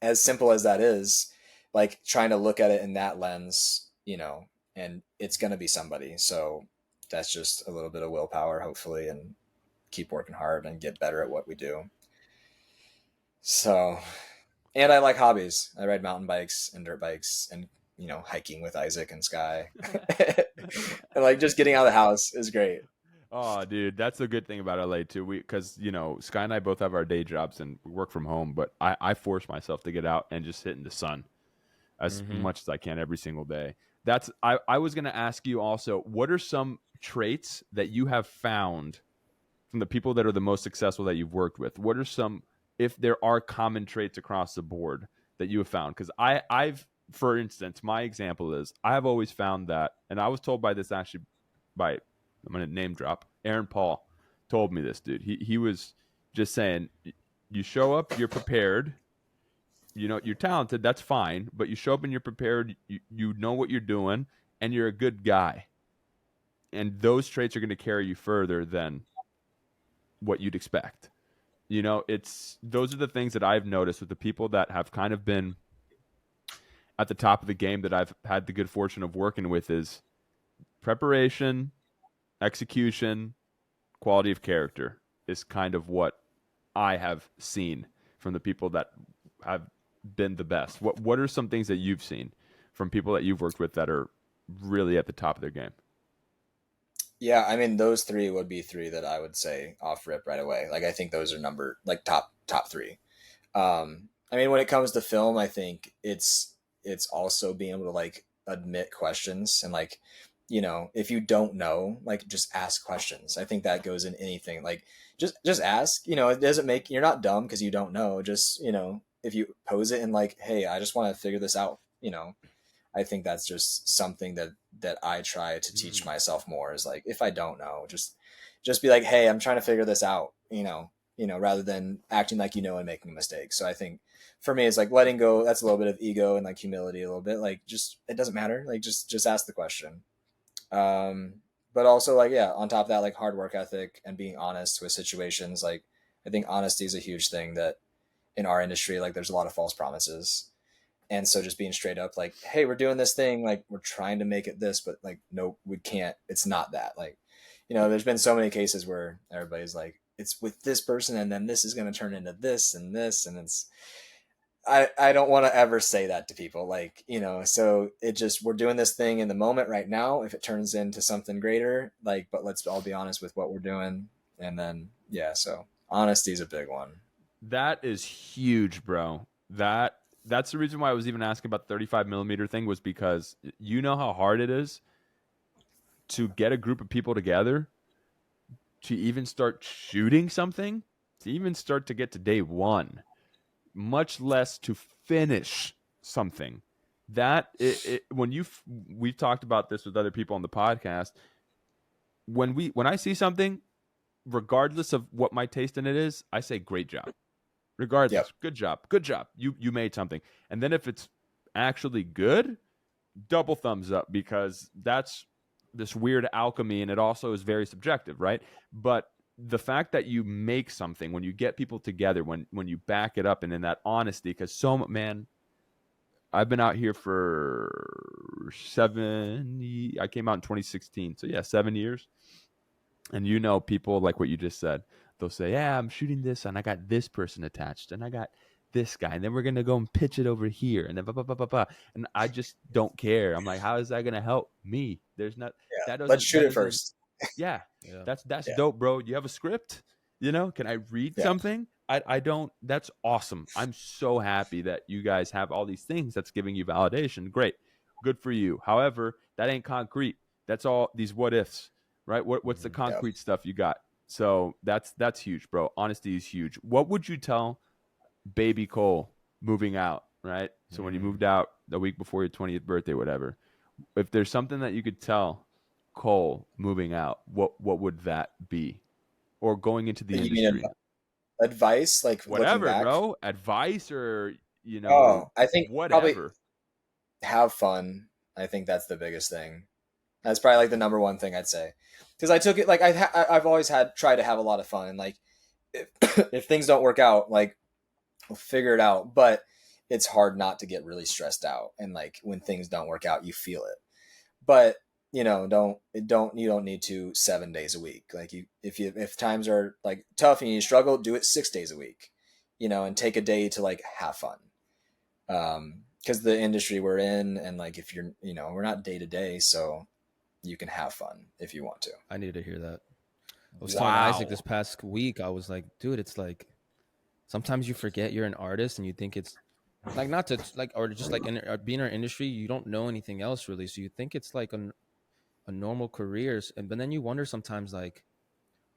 as simple as that is, like trying to look at it in that lens, and it's going to be somebody. So that's just a little bit of willpower, hopefully, and keep working hard and get better at what we do. So, and I like hobbies. I ride mountain bikes and dirt bikes and, hiking with Isaac and Sky. And like just getting out of the house is great. Oh, dude, that's the good thing about LA too. Because Sky and I both have our day jobs and we work from home, but I force myself to get out and just sit in the sun as much as I can every single day. I was going to ask you also, what are some traits that you have found from the people that are the most successful that you've worked with? What are some, if there are common traits across the board that you have found? Because I've, for instance, my example is I've always found that, and I was told by this actually by, I'm going to name drop, Aaron Paul told me this, dude. He was just saying, you show up, you're prepared, you're talented, that's fine, but you show up and you're prepared, you know what you're doing, and you're a good guy. And those traits are going to carry you further than what you'd expect. Those are the things that I've noticed with the people that have kind of been at the top of the game that I've had the good fortune of working with is preparation, execution, quality of character is kind of what I have seen from the people that have been the best. What are some things that you've seen from people that you've worked with that are really at the top of their game? Yeah, I mean, those three would be three that I would say off rip right away. Like, I think those are top three. I mean, when it comes to film, I think it's also being able to like admit questions and like, if you don't know, like just ask questions. I think that goes in anything. Like just ask, it doesn't make, you're not dumb because you don't know. Just, if you pose it in like, hey, I just want to figure this out, I think that's just something that I try to teach myself more is like, if I don't know, just be like, hey, I'm trying to figure this out, rather than acting like, and making a mistake. So I think for me, it's like letting go. That's a little bit of ego and like humility a little bit, like just, it doesn't matter. Like just ask the question. But also like, yeah, on top of that, like hard work ethic and being honest with situations. Like, I think honesty is a huge thing that in our industry, like there's a lot of false promises. And so just being straight up like, hey, we're doing this thing, like we're trying to make it this, but like, no, we can't, it's not that. Like, there's been so many cases where everybody's like, it's with this person and then this is going to turn into this and this. And it's, I don't want to ever say that to people, like, so it just, we're doing this thing in the moment right now. If it turns into something greater, like, but let's all be honest with what we're doing. And then, yeah, so honesty is a big one. That is huge, bro. That's the reason why I was even asking about the 35 millimeter thing, was because you know how hard it is to get a group of people together to even start shooting something, to even start to get to day one, much less to finish something. we've talked about this with other people on the podcast. When I see something, regardless of what my taste in it is, I say great job. Regardless, good job. You made something. And then if it's actually good, double thumbs up, because that's this weird alchemy, and it also is very subjective, right? But the fact that you make something, when you get people together, when you back it up, and in that honesty, because man, I've been out here for I came out in 2016. So yeah, 7 years. And people like what you just said, they'll say, yeah, I'm shooting this and I got this person attached and I got this guy. And then we're going to go and pitch it over here. And then blah, blah, blah, blah, blah. And I just don't care. I'm like, how is that going to help me? There's not, that doesn't, let's shoot it first. Yeah. That's dope, bro. You have a script? Can I read something? I don't. That's awesome. I'm so happy that you guys have all these things that's giving you validation. Great. Good for you. However, that ain't concrete. That's all these what ifs, right? What's the concrete stuff you got? So that's huge, bro. Honesty is huge. What would you tell baby Cole moving out, right? So when you moved out the week before your 20th birthday, whatever, if there's something that you could tell Cole moving out, what would that be? Or going into the industry? Advice, like whatever, bro. Advice, or I think whatever. Probably have fun. I think that's the biggest thing. That's probably like the number one thing I'd say, because I took it like I've always tried to have a lot of fun, and like if things don't work out, like we'll figure it out. But it's hard not to get really stressed out, and like when things don't work out, you feel it. But you don't need to 7 days a week. Like if times are like tough and you struggle, do it 6 days a week, and take a day to like have fun. Because the industry we're in, and like if you're, we're not day to day, so you can have fun if you want to. I need to hear that. I was telling Isaac this past week, I was like, dude, it's like sometimes you forget you're an artist and you think it's like not to like, or just like being in our industry, you don't know anything else really. So you think it's like a normal careers, but then you wonder sometimes, like,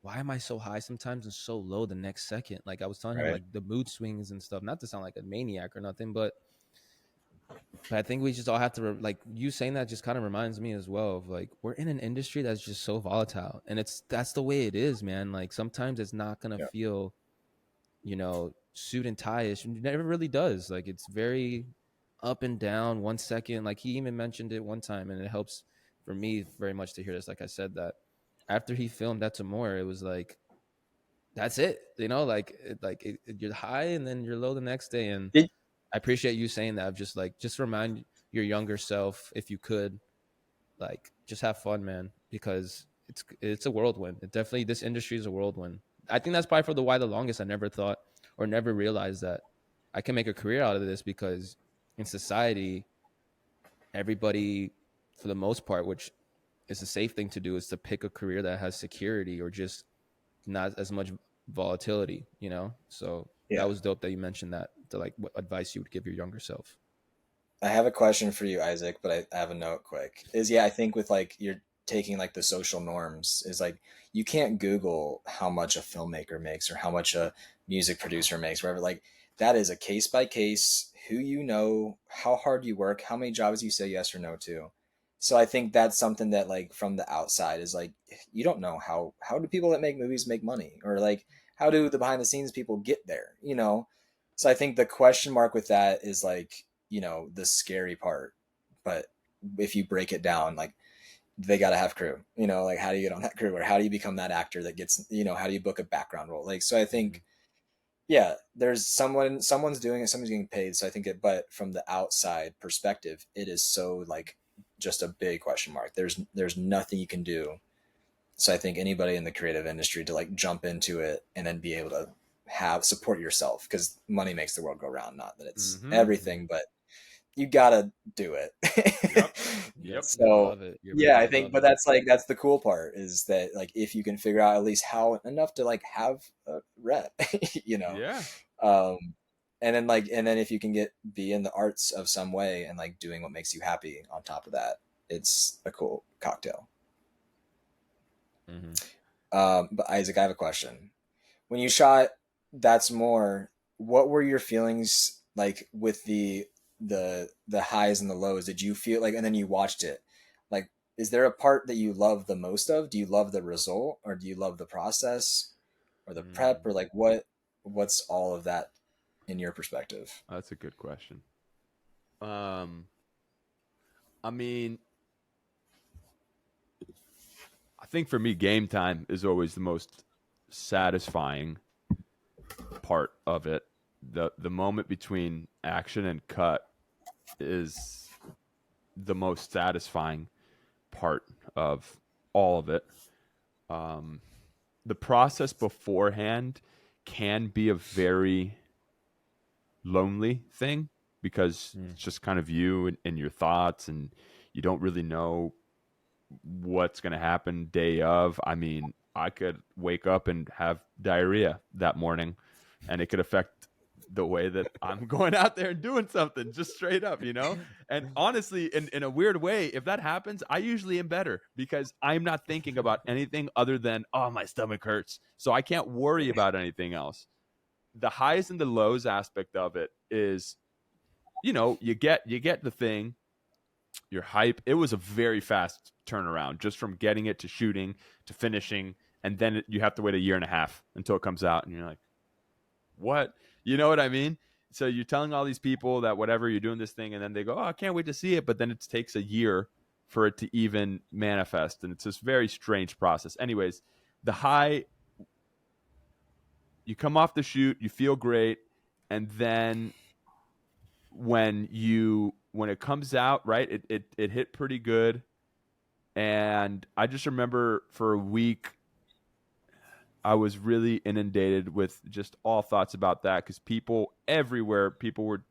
why am I so high sometimes and so low the next second? Like I was telling him, like the mood swings and stuff, not to sound like a maniac or nothing, but I think we just all have to like you saying that just kind of reminds me as well of like we're in an industry that's just so volatile, and that's the way it is, man. Like sometimes it's not gonna feel suit and tie-ish. It never really does. Like it's very up and down. 1 second, like he even mentioned it one time, and it helps for me very much to hear this. Like I said, that after he filmed That's Amore, it was like, that's it. You're high and then you're low the next day. And I appreciate you saying that. Just remind your younger self, if you could, like, just have fun, man, because it's a whirlwind. This industry is a whirlwind. I think that's probably why the longest I never thought or never realized that I can make a career out of this, because in society, everybody, for the most part, which is a safe thing to do, is to pick a career that has security or just not as much volatility, So that was dope that you mentioned that, to like what advice you would give your younger self. I have a question for you, Isaac, but I have a note quick. I think with like you're taking like the social norms, is like you can't Google how much a filmmaker makes or how much a music producer makes, whatever. Like that is a case by case, who how hard you work, how many jobs you say yes or no to. So I think that's something that like from the outside is like, you don't know how do people that make movies make money, or like how do the behind the scenes people get there, So I think the question mark with that is like, the scary part. But if you break it down, like they got to have crew, like how do you get on that crew, or how do you become that actor that gets, how do you book a background role? Like, so I think, there's someone's doing it, someone's getting paid. So I think but from the outside perspective, it is so like just a big question mark. There's nothing you can do. So I think anybody in the creative industry to like jump into it and then be able to support yourself, because money makes the world go round. Not that it's everything, but you gotta do it. Yep. So I think, but that's the cool part, is that like if you can figure out at least how enough to like have a rep, and then if you can be in the arts of some way and like doing what makes you happy on top of that, it's a cool cocktail. But Isaac, I have a question. When you shot That's More, what were your feelings like with the the highs and the lows, did you feel like, and then you watched it, like, is there a part that you love the most of? Do you love the result, or do you love the process, or the prep, or like what's all of that in your perspective? That's a good question. I mean, I think for me, game time is always the most satisfying part of it. The moment between action and cut is the most satisfying part of all of it. The process beforehand can be a very lonely thing because it's just kind of you and your thoughts, and you don't really know what's going to happen day of. I mean, I could wake up and have diarrhea that morning, and it could affect the way that I'm going out there and doing something, just straight up, you know? And honestly, in a weird way, if that happens, I usually am better because I'm not thinking about anything other than, oh, my stomach hurts. So I can't worry about anything else. The highs and the lows aspect of it is, you know, you get the thing, you're hype. It was a very fast turnaround just from getting it to shooting to finishing. And then you have to wait a year and a half until it comes out. And you're like, what? You know what I mean? So you're telling all these people that whatever, you're doing this thing, and then they go, oh, I can't wait to see it. But then it takes a year for it to even manifest. And it's this very strange process. Anyways, the high, you come off the shoot, you feel great. And then when it comes out, right, it hit pretty good. And I just remember for a week, I was really inundated with just all thoughts about that because people everywhere, people were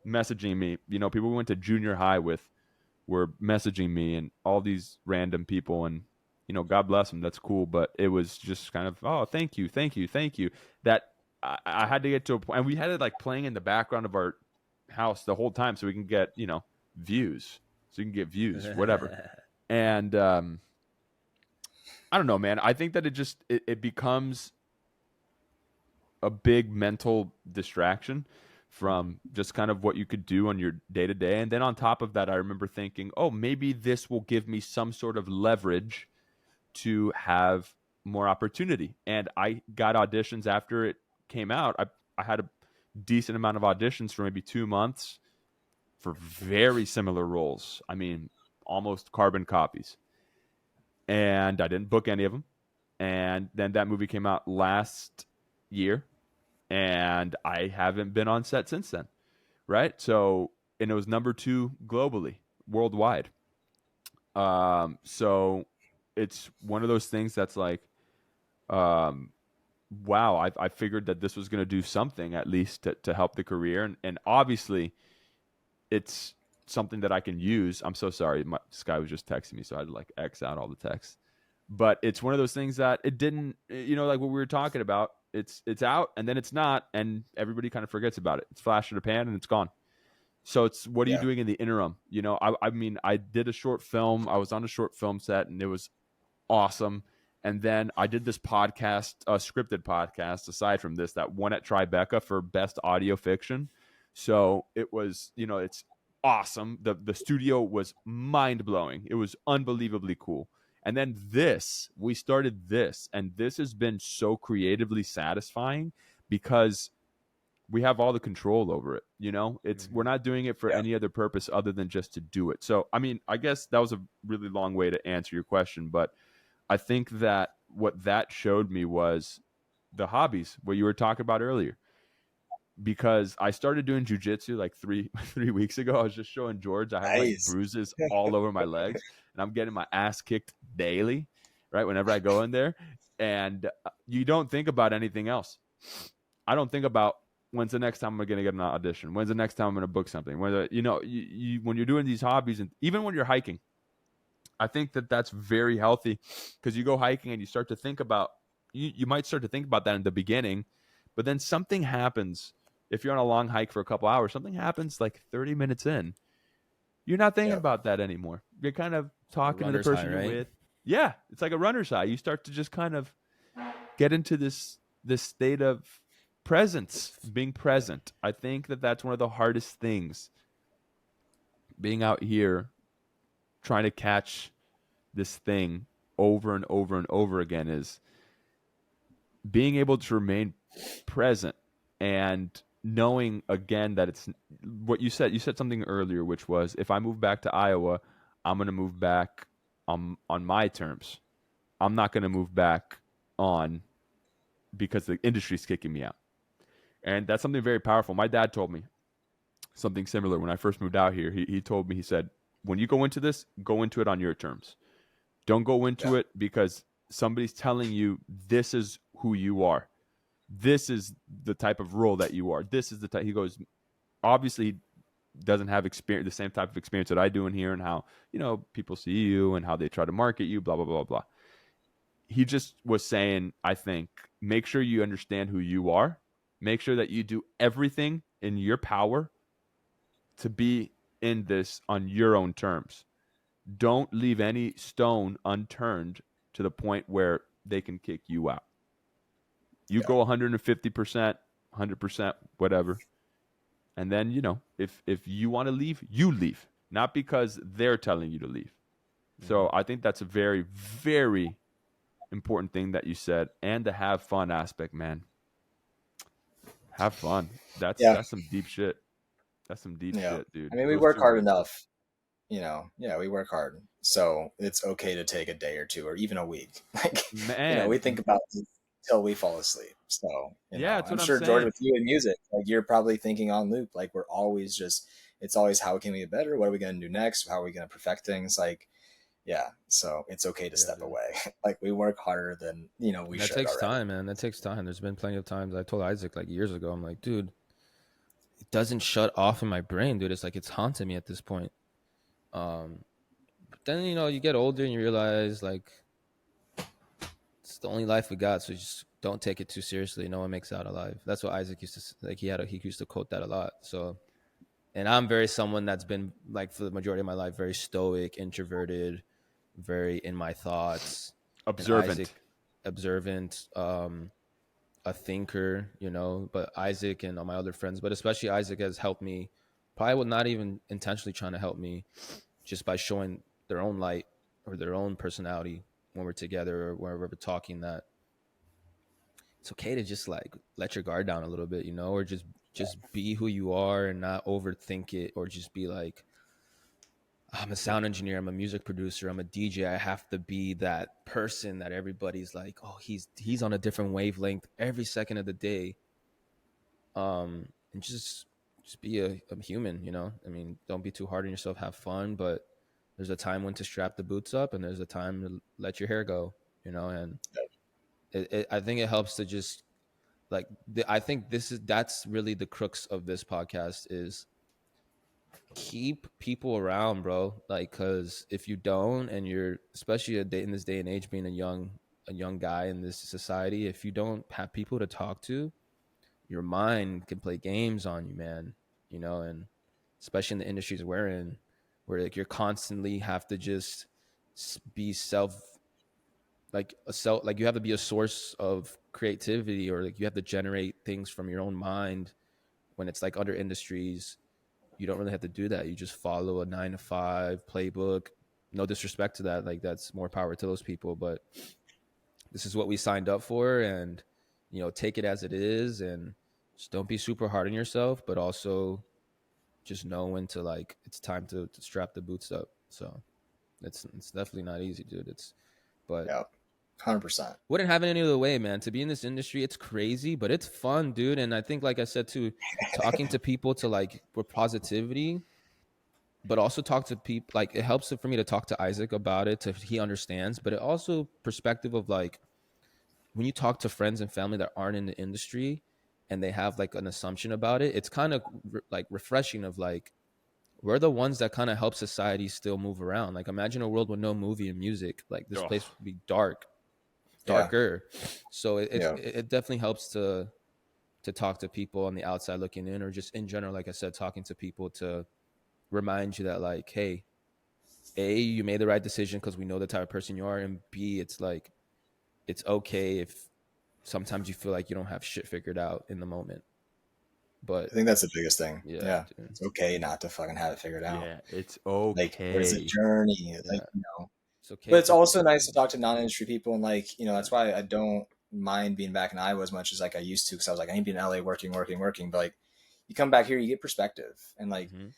messaging me. You know, people we went to junior high with were messaging me, and all these random people. And, you know, God bless them. That's cool. But it was just kind of, oh, thank you. That I had to get to a point. And we had it like playing in the background of our house the whole time so we can get, you know, views. So you can get views, whatever. And I don't know, man. I think that it becomes a big mental distraction from just kind of what you could do on your day to day. And then on top of that, I remember thinking, oh, maybe this will give me some sort of leverage to have more opportunity. And I got auditions after it came out. I had a decent amount of auditions for maybe 2 months for very similar roles. I mean, almost carbon copies. And I didn't book any of them. And then that movie came out last year, and I haven't been on set since then, right? So, and it was number 2 globally, worldwide. So it's one of those things that's like, wow, I figured that this was going to do something at least to help the career. And obviously, it's something that I can use. I'm so sorry. This guy was just texting me, so I had to like X out all the texts. But it's one of those things that it didn't, you know, like what we were talking about. It's out and then it's not, and everybody kind of forgets about it. It's flash in the pan and it's gone. So it's what are you doing in the interim? You know, I mean, I did a short film. I was on a short film set and it was awesome. And then I did this podcast, a scripted podcast, aside from this, that won at Tribeca for best audio fiction. So it was, you know, it's awesome. The studio was mind blowing. It was unbelievably cool. And then we started this, and this has been so creatively satisfying because we have all the control over it. You know, we're not doing it for any other purpose other than just to do it. So, I mean, I guess that was a really long way to answer your question, but I think that what that showed me was the hobbies, what you were talking about earlier. Because I started doing jujitsu like three weeks ago. I was just showing George. I have like bruises all over my legs, and I'm getting my ass kicked daily, right? Whenever I go in there, and you don't think about anything else. I don't think about when's the next time I'm going to get an audition. When's the next time I'm going to book something? When you're doing these hobbies, and even when you're hiking, I think that that's very healthy because you go hiking and you start to think about you might start to think about that in the beginning, but then something happens. If you're on a long hike for a couple hours, something happens like 30 minutes in. You're not thinking about that anymore. You're kind of talking to the person you're with. Yeah, it's like a runner's high. You start to just kind of get into this state of presence, being present. I think that that's one of the hardest things being out here trying to catch this thing over and over and over again is being able to remain present and knowing again that it's what you said. You said something earlier, which was if I move back to Iowa, I'm going to move back on my terms. I'm not going to move back on because the industry's kicking me out. And that's something very powerful. My dad told me something similar when I first moved out here. He told me, he said, when you go into this, go into it on your terms. Don't go into it because somebody's telling you this is who you are. This is the type of role that you are. This is the type. He goes, obviously, he doesn't have experience, the same type of experience that I do in here, and how, you know, people see you and how they try to market you, blah, blah, blah, blah. He just was saying, I think, make sure you understand who you are. Make sure that you do everything in your power to be in this on your own terms. Don't leave any stone unturned to the point where they can kick you out. You go 150%, 100%, whatever. And then, you know, if you want to leave, you leave. Not because they're telling you to leave. So I think that's a very, very important thing that you said. And the have fun aspect, man. Have fun. That's some deep shit. That's some deep shit, dude. I mean, we work hard enough. You know, we work hard. So it's okay to take a day or two or even a week. Like, man, you know, we think about it till we fall asleep. So, that's I'm what sure, I'm George, saying. with you in music, like you're probably thinking on loop. Like we're always just, it's always how can we get better? What are we going to do next? How are we going to perfect things? Like, so it's okay to step away. Like we work harder than, we should. That takes already. time, man. That takes time. There's been plenty of times I told Isaac like years ago, I'm like, dude, it doesn't shut off in my brain, dude. It's like it's haunting me at this point. But then, you get older and you realize like it's the only life we got, so just don't take it too seriously. No one makes it out alive. That's what Isaac used to like. He used to quote that a lot. So, and I'm very someone that's been like for the majority of my life very stoic, introverted, very in my thoughts, Observant, a thinker. But Isaac and all my other friends, but especially Isaac, has helped me. Probably would not even intentionally trying to help me, just by showing their own light or their own personality when we're together or wherever we're talking, that it's okay to just like let your guard down a little bit, or just be who you are and not overthink it, or just be like, I'm a sound engineer, I'm a music producer, I'm a DJ, I have to be that person that everybody's like, oh, he's on a different wavelength every second of the day. And just be a human, I mean, don't be too hard on yourself, have fun, but there's a time when to strap the boots up and there's a time to let your hair go, and I think it helps to just like, I think that's really the crux of this podcast is keep people around, bro. Like, cause if you don't, and you're especially in this day and age, being a young guy in this society, if you don't have people to talk to, your mind can play games on you, man. And especially in the industries we're in, where like you're constantly have to just be like you have to be a source of creativity, or like you have to generate things from your own mind. When it's like other industries, you don't really have to do that. You just follow a 9-to-5 playbook. No disrespect to that. Like, that's more power to those people, but this is what we signed up for, and, take it as it is, and just don't be super hard on yourself, but also just know when to, like, it's time to strap the boots up. So it's definitely not easy, dude. But yeah, 100%. Wouldn't have it any other way, man. To be in this industry, it's crazy, but it's fun, dude. And I think, like I said, too, talking to people to like with positivity, but also talk to people. Like, it helps for me to talk to Isaac about it, he understands. But it also perspective of like when you talk to friends and family that aren't in the industry and they have like an assumption about it, it's kind of like refreshing of like, we're the ones that kind of help society still move around. Like, imagine a world with no movie and music. Like, this place would be darker. So it definitely helps to talk to people on the outside looking in, or just in general, like I said, talking to people to remind you that like, hey, A, you made the right decision because we know the type of person you are, and B, it's like, it's okay if sometimes you feel like you don't have shit figured out in the moment. But I think that's the biggest thing. yeah, Yeah. dude. It's okay not to fucking have it figured out. Yeah, it's Like, there's a okay. journey. Like, Yeah. It's okay. but it's also nice to talk to non-industry people, and like, that's why I don't mind being back in Iowa as much as like I used to, because I was like, I need to be in LA working. But like, you come back here, you get perspective, and like, Mhm.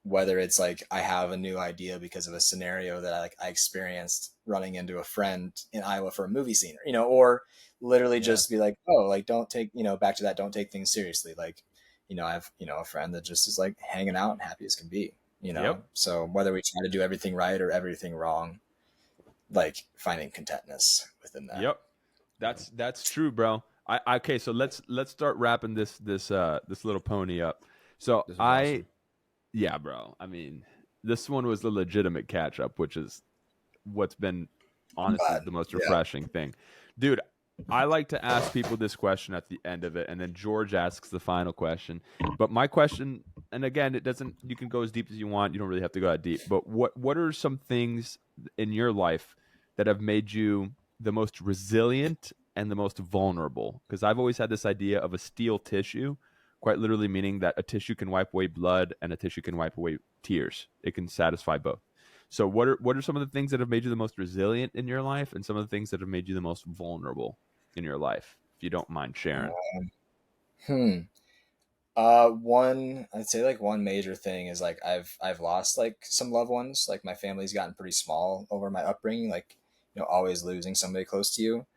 whether it's like I have a new idea because of a scenario that I experienced running into a friend in Iowa for a movie scene, or literally just be like, oh, like, don't take, back to that, don't take things seriously. Like, I have, a friend that just is like hanging out and happy as can be, Yep. So whether we try to do everything right or everything wrong, like finding contentness within that. Yep. That's true, bro. Okay, so let's start wrapping this little pony up. So This was awesome. yeah, bro. I mean, this one was a legitimate catch up, which is what's been honestly Glad. the most Yeah. refreshing thing. Dude, I like to ask people this question at the end of it, and then George asks the final question. But my question, and again, you can go as deep as you want. You don't really have to go that deep. But what are some things in your life that have made you the most resilient and the most vulnerable? Because I've always had this idea of a steel tissue, quite literally meaning that a tissue can wipe away blood and a tissue can wipe away tears. It can satisfy both. So what are some of the things that have made you the most resilient in your life, and some of the things that have made you the most vulnerable in your life, if you don't mind sharing? Hmm. I'd say like one major thing is like I've lost like some loved ones. Like my family's gotten pretty small over my upbringing. Like, always losing somebody close to you.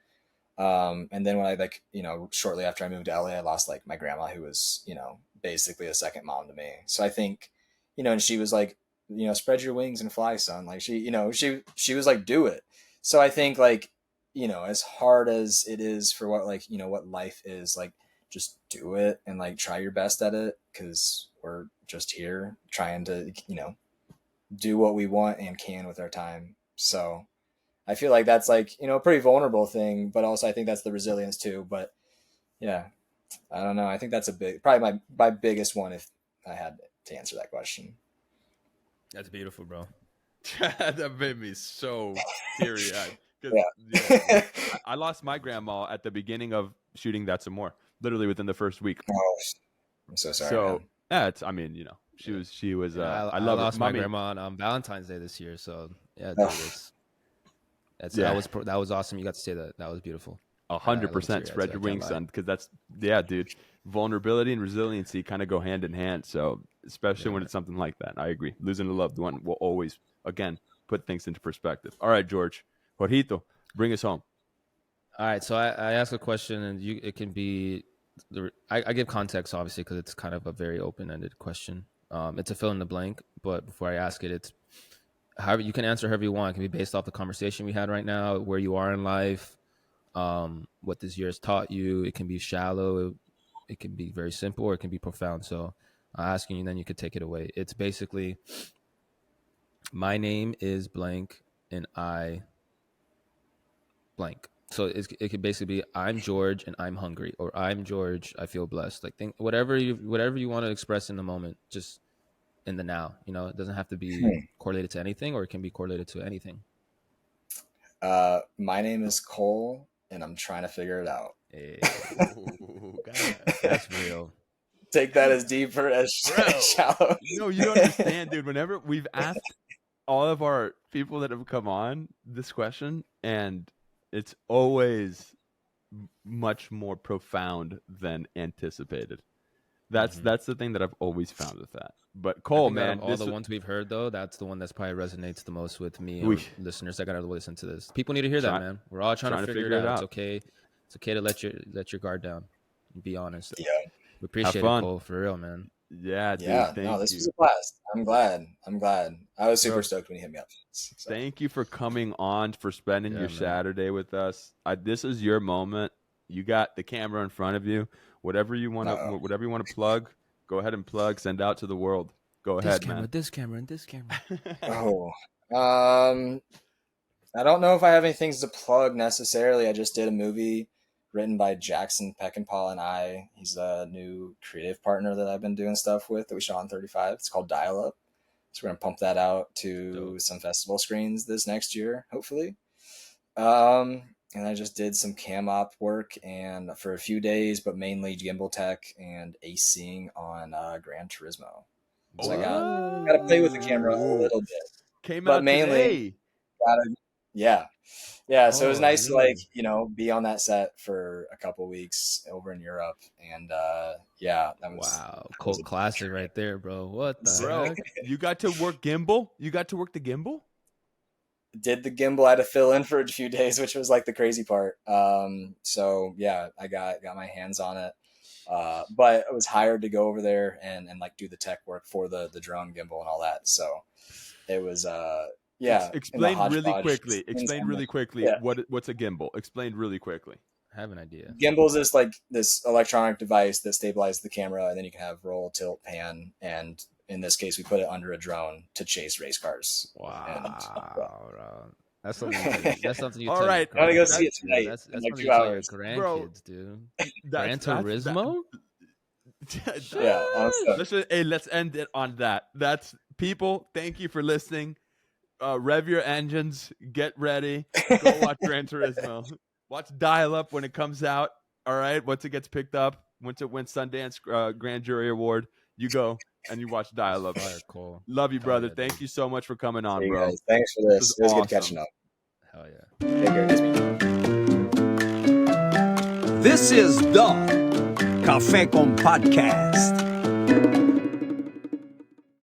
And then when I like, shortly after I moved to LA, I lost like my grandma, who was, basically a second mom to me. So I think, and she was like, spread your wings and fly, son. Like she was like, do it. So I think like, as hard as it is for what like, what life is like, just do it and like try your best at it. Cause we're just here trying to, do what we want and can with our time. So I feel like that's like, a pretty vulnerable thing, but also I think that's the resilience too. But yeah, I don't know. I think that's probably my biggest one if I had to answer that question. That's beautiful, bro. That made me so teary-eyed. Yeah. I lost my grandma at the beginning of shooting That's Some More, literally within the first week. Oh, I'm so sorry, So man. yeah, she was. Yeah, I I love her. lost my Mommy. grandma on Valentine's Day this year, so yeah, dude, Ugh. that was awesome. You got to say that. That was beautiful. 100% spread your wings, son, because dude. Vulnerability and resiliency kind of go hand in hand. So especially when it's something like that, I agree. Losing a loved one will always, again, put things into perspective. All right, George, Jorgito, bring us home. All right, so I ask a question, and it can be, I give context obviously because it's kind of a very open-ended question. It's a fill in the blank, but before I ask it, it's however you can answer however you want. It can be based off the conversation we had right now, where you are in life, what this year has taught you. It can be shallow, it can be very simple, or it can be profound. So I'm asking you, then you could take it away. It's basically, my name is blank, and I blank. So it could basically be, I'm George and I'm hungry, or I'm George, I feel blessed. Like, think whatever you want to express in the moment, just in the now. It doesn't have to be correlated to anything, or it can be correlated to anything. My name is Cole, and I'm trying to figure it out. Hey. Ooh, God, that's real. Take that as deep or as shallow. You don't understand, dude. Whenever we've asked all of our people that have come on this question, and it's always much more profound than anticipated. That's the thing that I've always found with that. But Cole, man, all the ones we've heard though, that's the one that's probably resonates the most with me and listeners that gotta listen to this. People need to hear that, man. We're all trying to figure it out. It's okay. It's okay to let your guard down and be honest. Yeah. We appreciate it, Cole, for real, man. Yeah, dude. Yeah, this was a blast. I'm glad. I was super stoked when you hit me up. So. Thank you for coming on, for spending your Saturday with us. This is your moment. You got the camera in front of you. Whatever you want to plug, go ahead and plug. Send out to the world. Go ahead, man. This camera, and this camera. Oh, I don't know if I have any things to plug necessarily. I just did a movie written by Jackson Peckinpah and I. He's a new creative partner that I've been doing stuff with that we shot on 35. It's called Dial Up. So we're gonna pump that out to some festival screens this next year, hopefully. And and I just did some cam op work and for a few days, but mainly gimbal tech and ACing on Gran Turismo. So I got to play with the camera a little bit, Came but out mainly, today. yeah. So it was nice to really? like, you know, be on that set for a couple weeks over in Europe, and yeah, that was Wow, cult classic right there, bro. What the Bro, heck? you got to work gimbal? You got to work the gimbal? did the gimbal. I had to fill in for a few days, which was like the crazy part. So yeah, I got my hands on it. But I was hired to go over there and like do the tech work for the drone gimbal and all that. So it was yeah. Explain really quickly. Yeah. What's a gimbal? Explain really quickly. I have an idea. Gimbal is like this electronic device that stabilizes the camera, and then you can have roll, tilt, pan, and in this case, we put it under a drone to chase race cars. Wow, that's something you All tell right. your I'm gonna go grandkids, see it dude. tonight That's in like something 2 you tell your hours. grandkids, dude. Gran That's Turismo? Yeah, honestly. Let's end it on that. That's people. Thank you for listening. Rev your engines. Get ready. Go watch Gran Turismo. Watch Dial Up when it comes out. All right. Once it gets picked up, once it wins Sundance Grand Jury Award, you go and you watch Dial Up. Fire, cool. Love you, Hell brother. yeah, Thank dude. you so much for coming on, Hey bro. guys, thanks for this. It was awesome. good catching up. Hell yeah. Take care. Nice meeting you. This is the Café con Podcast.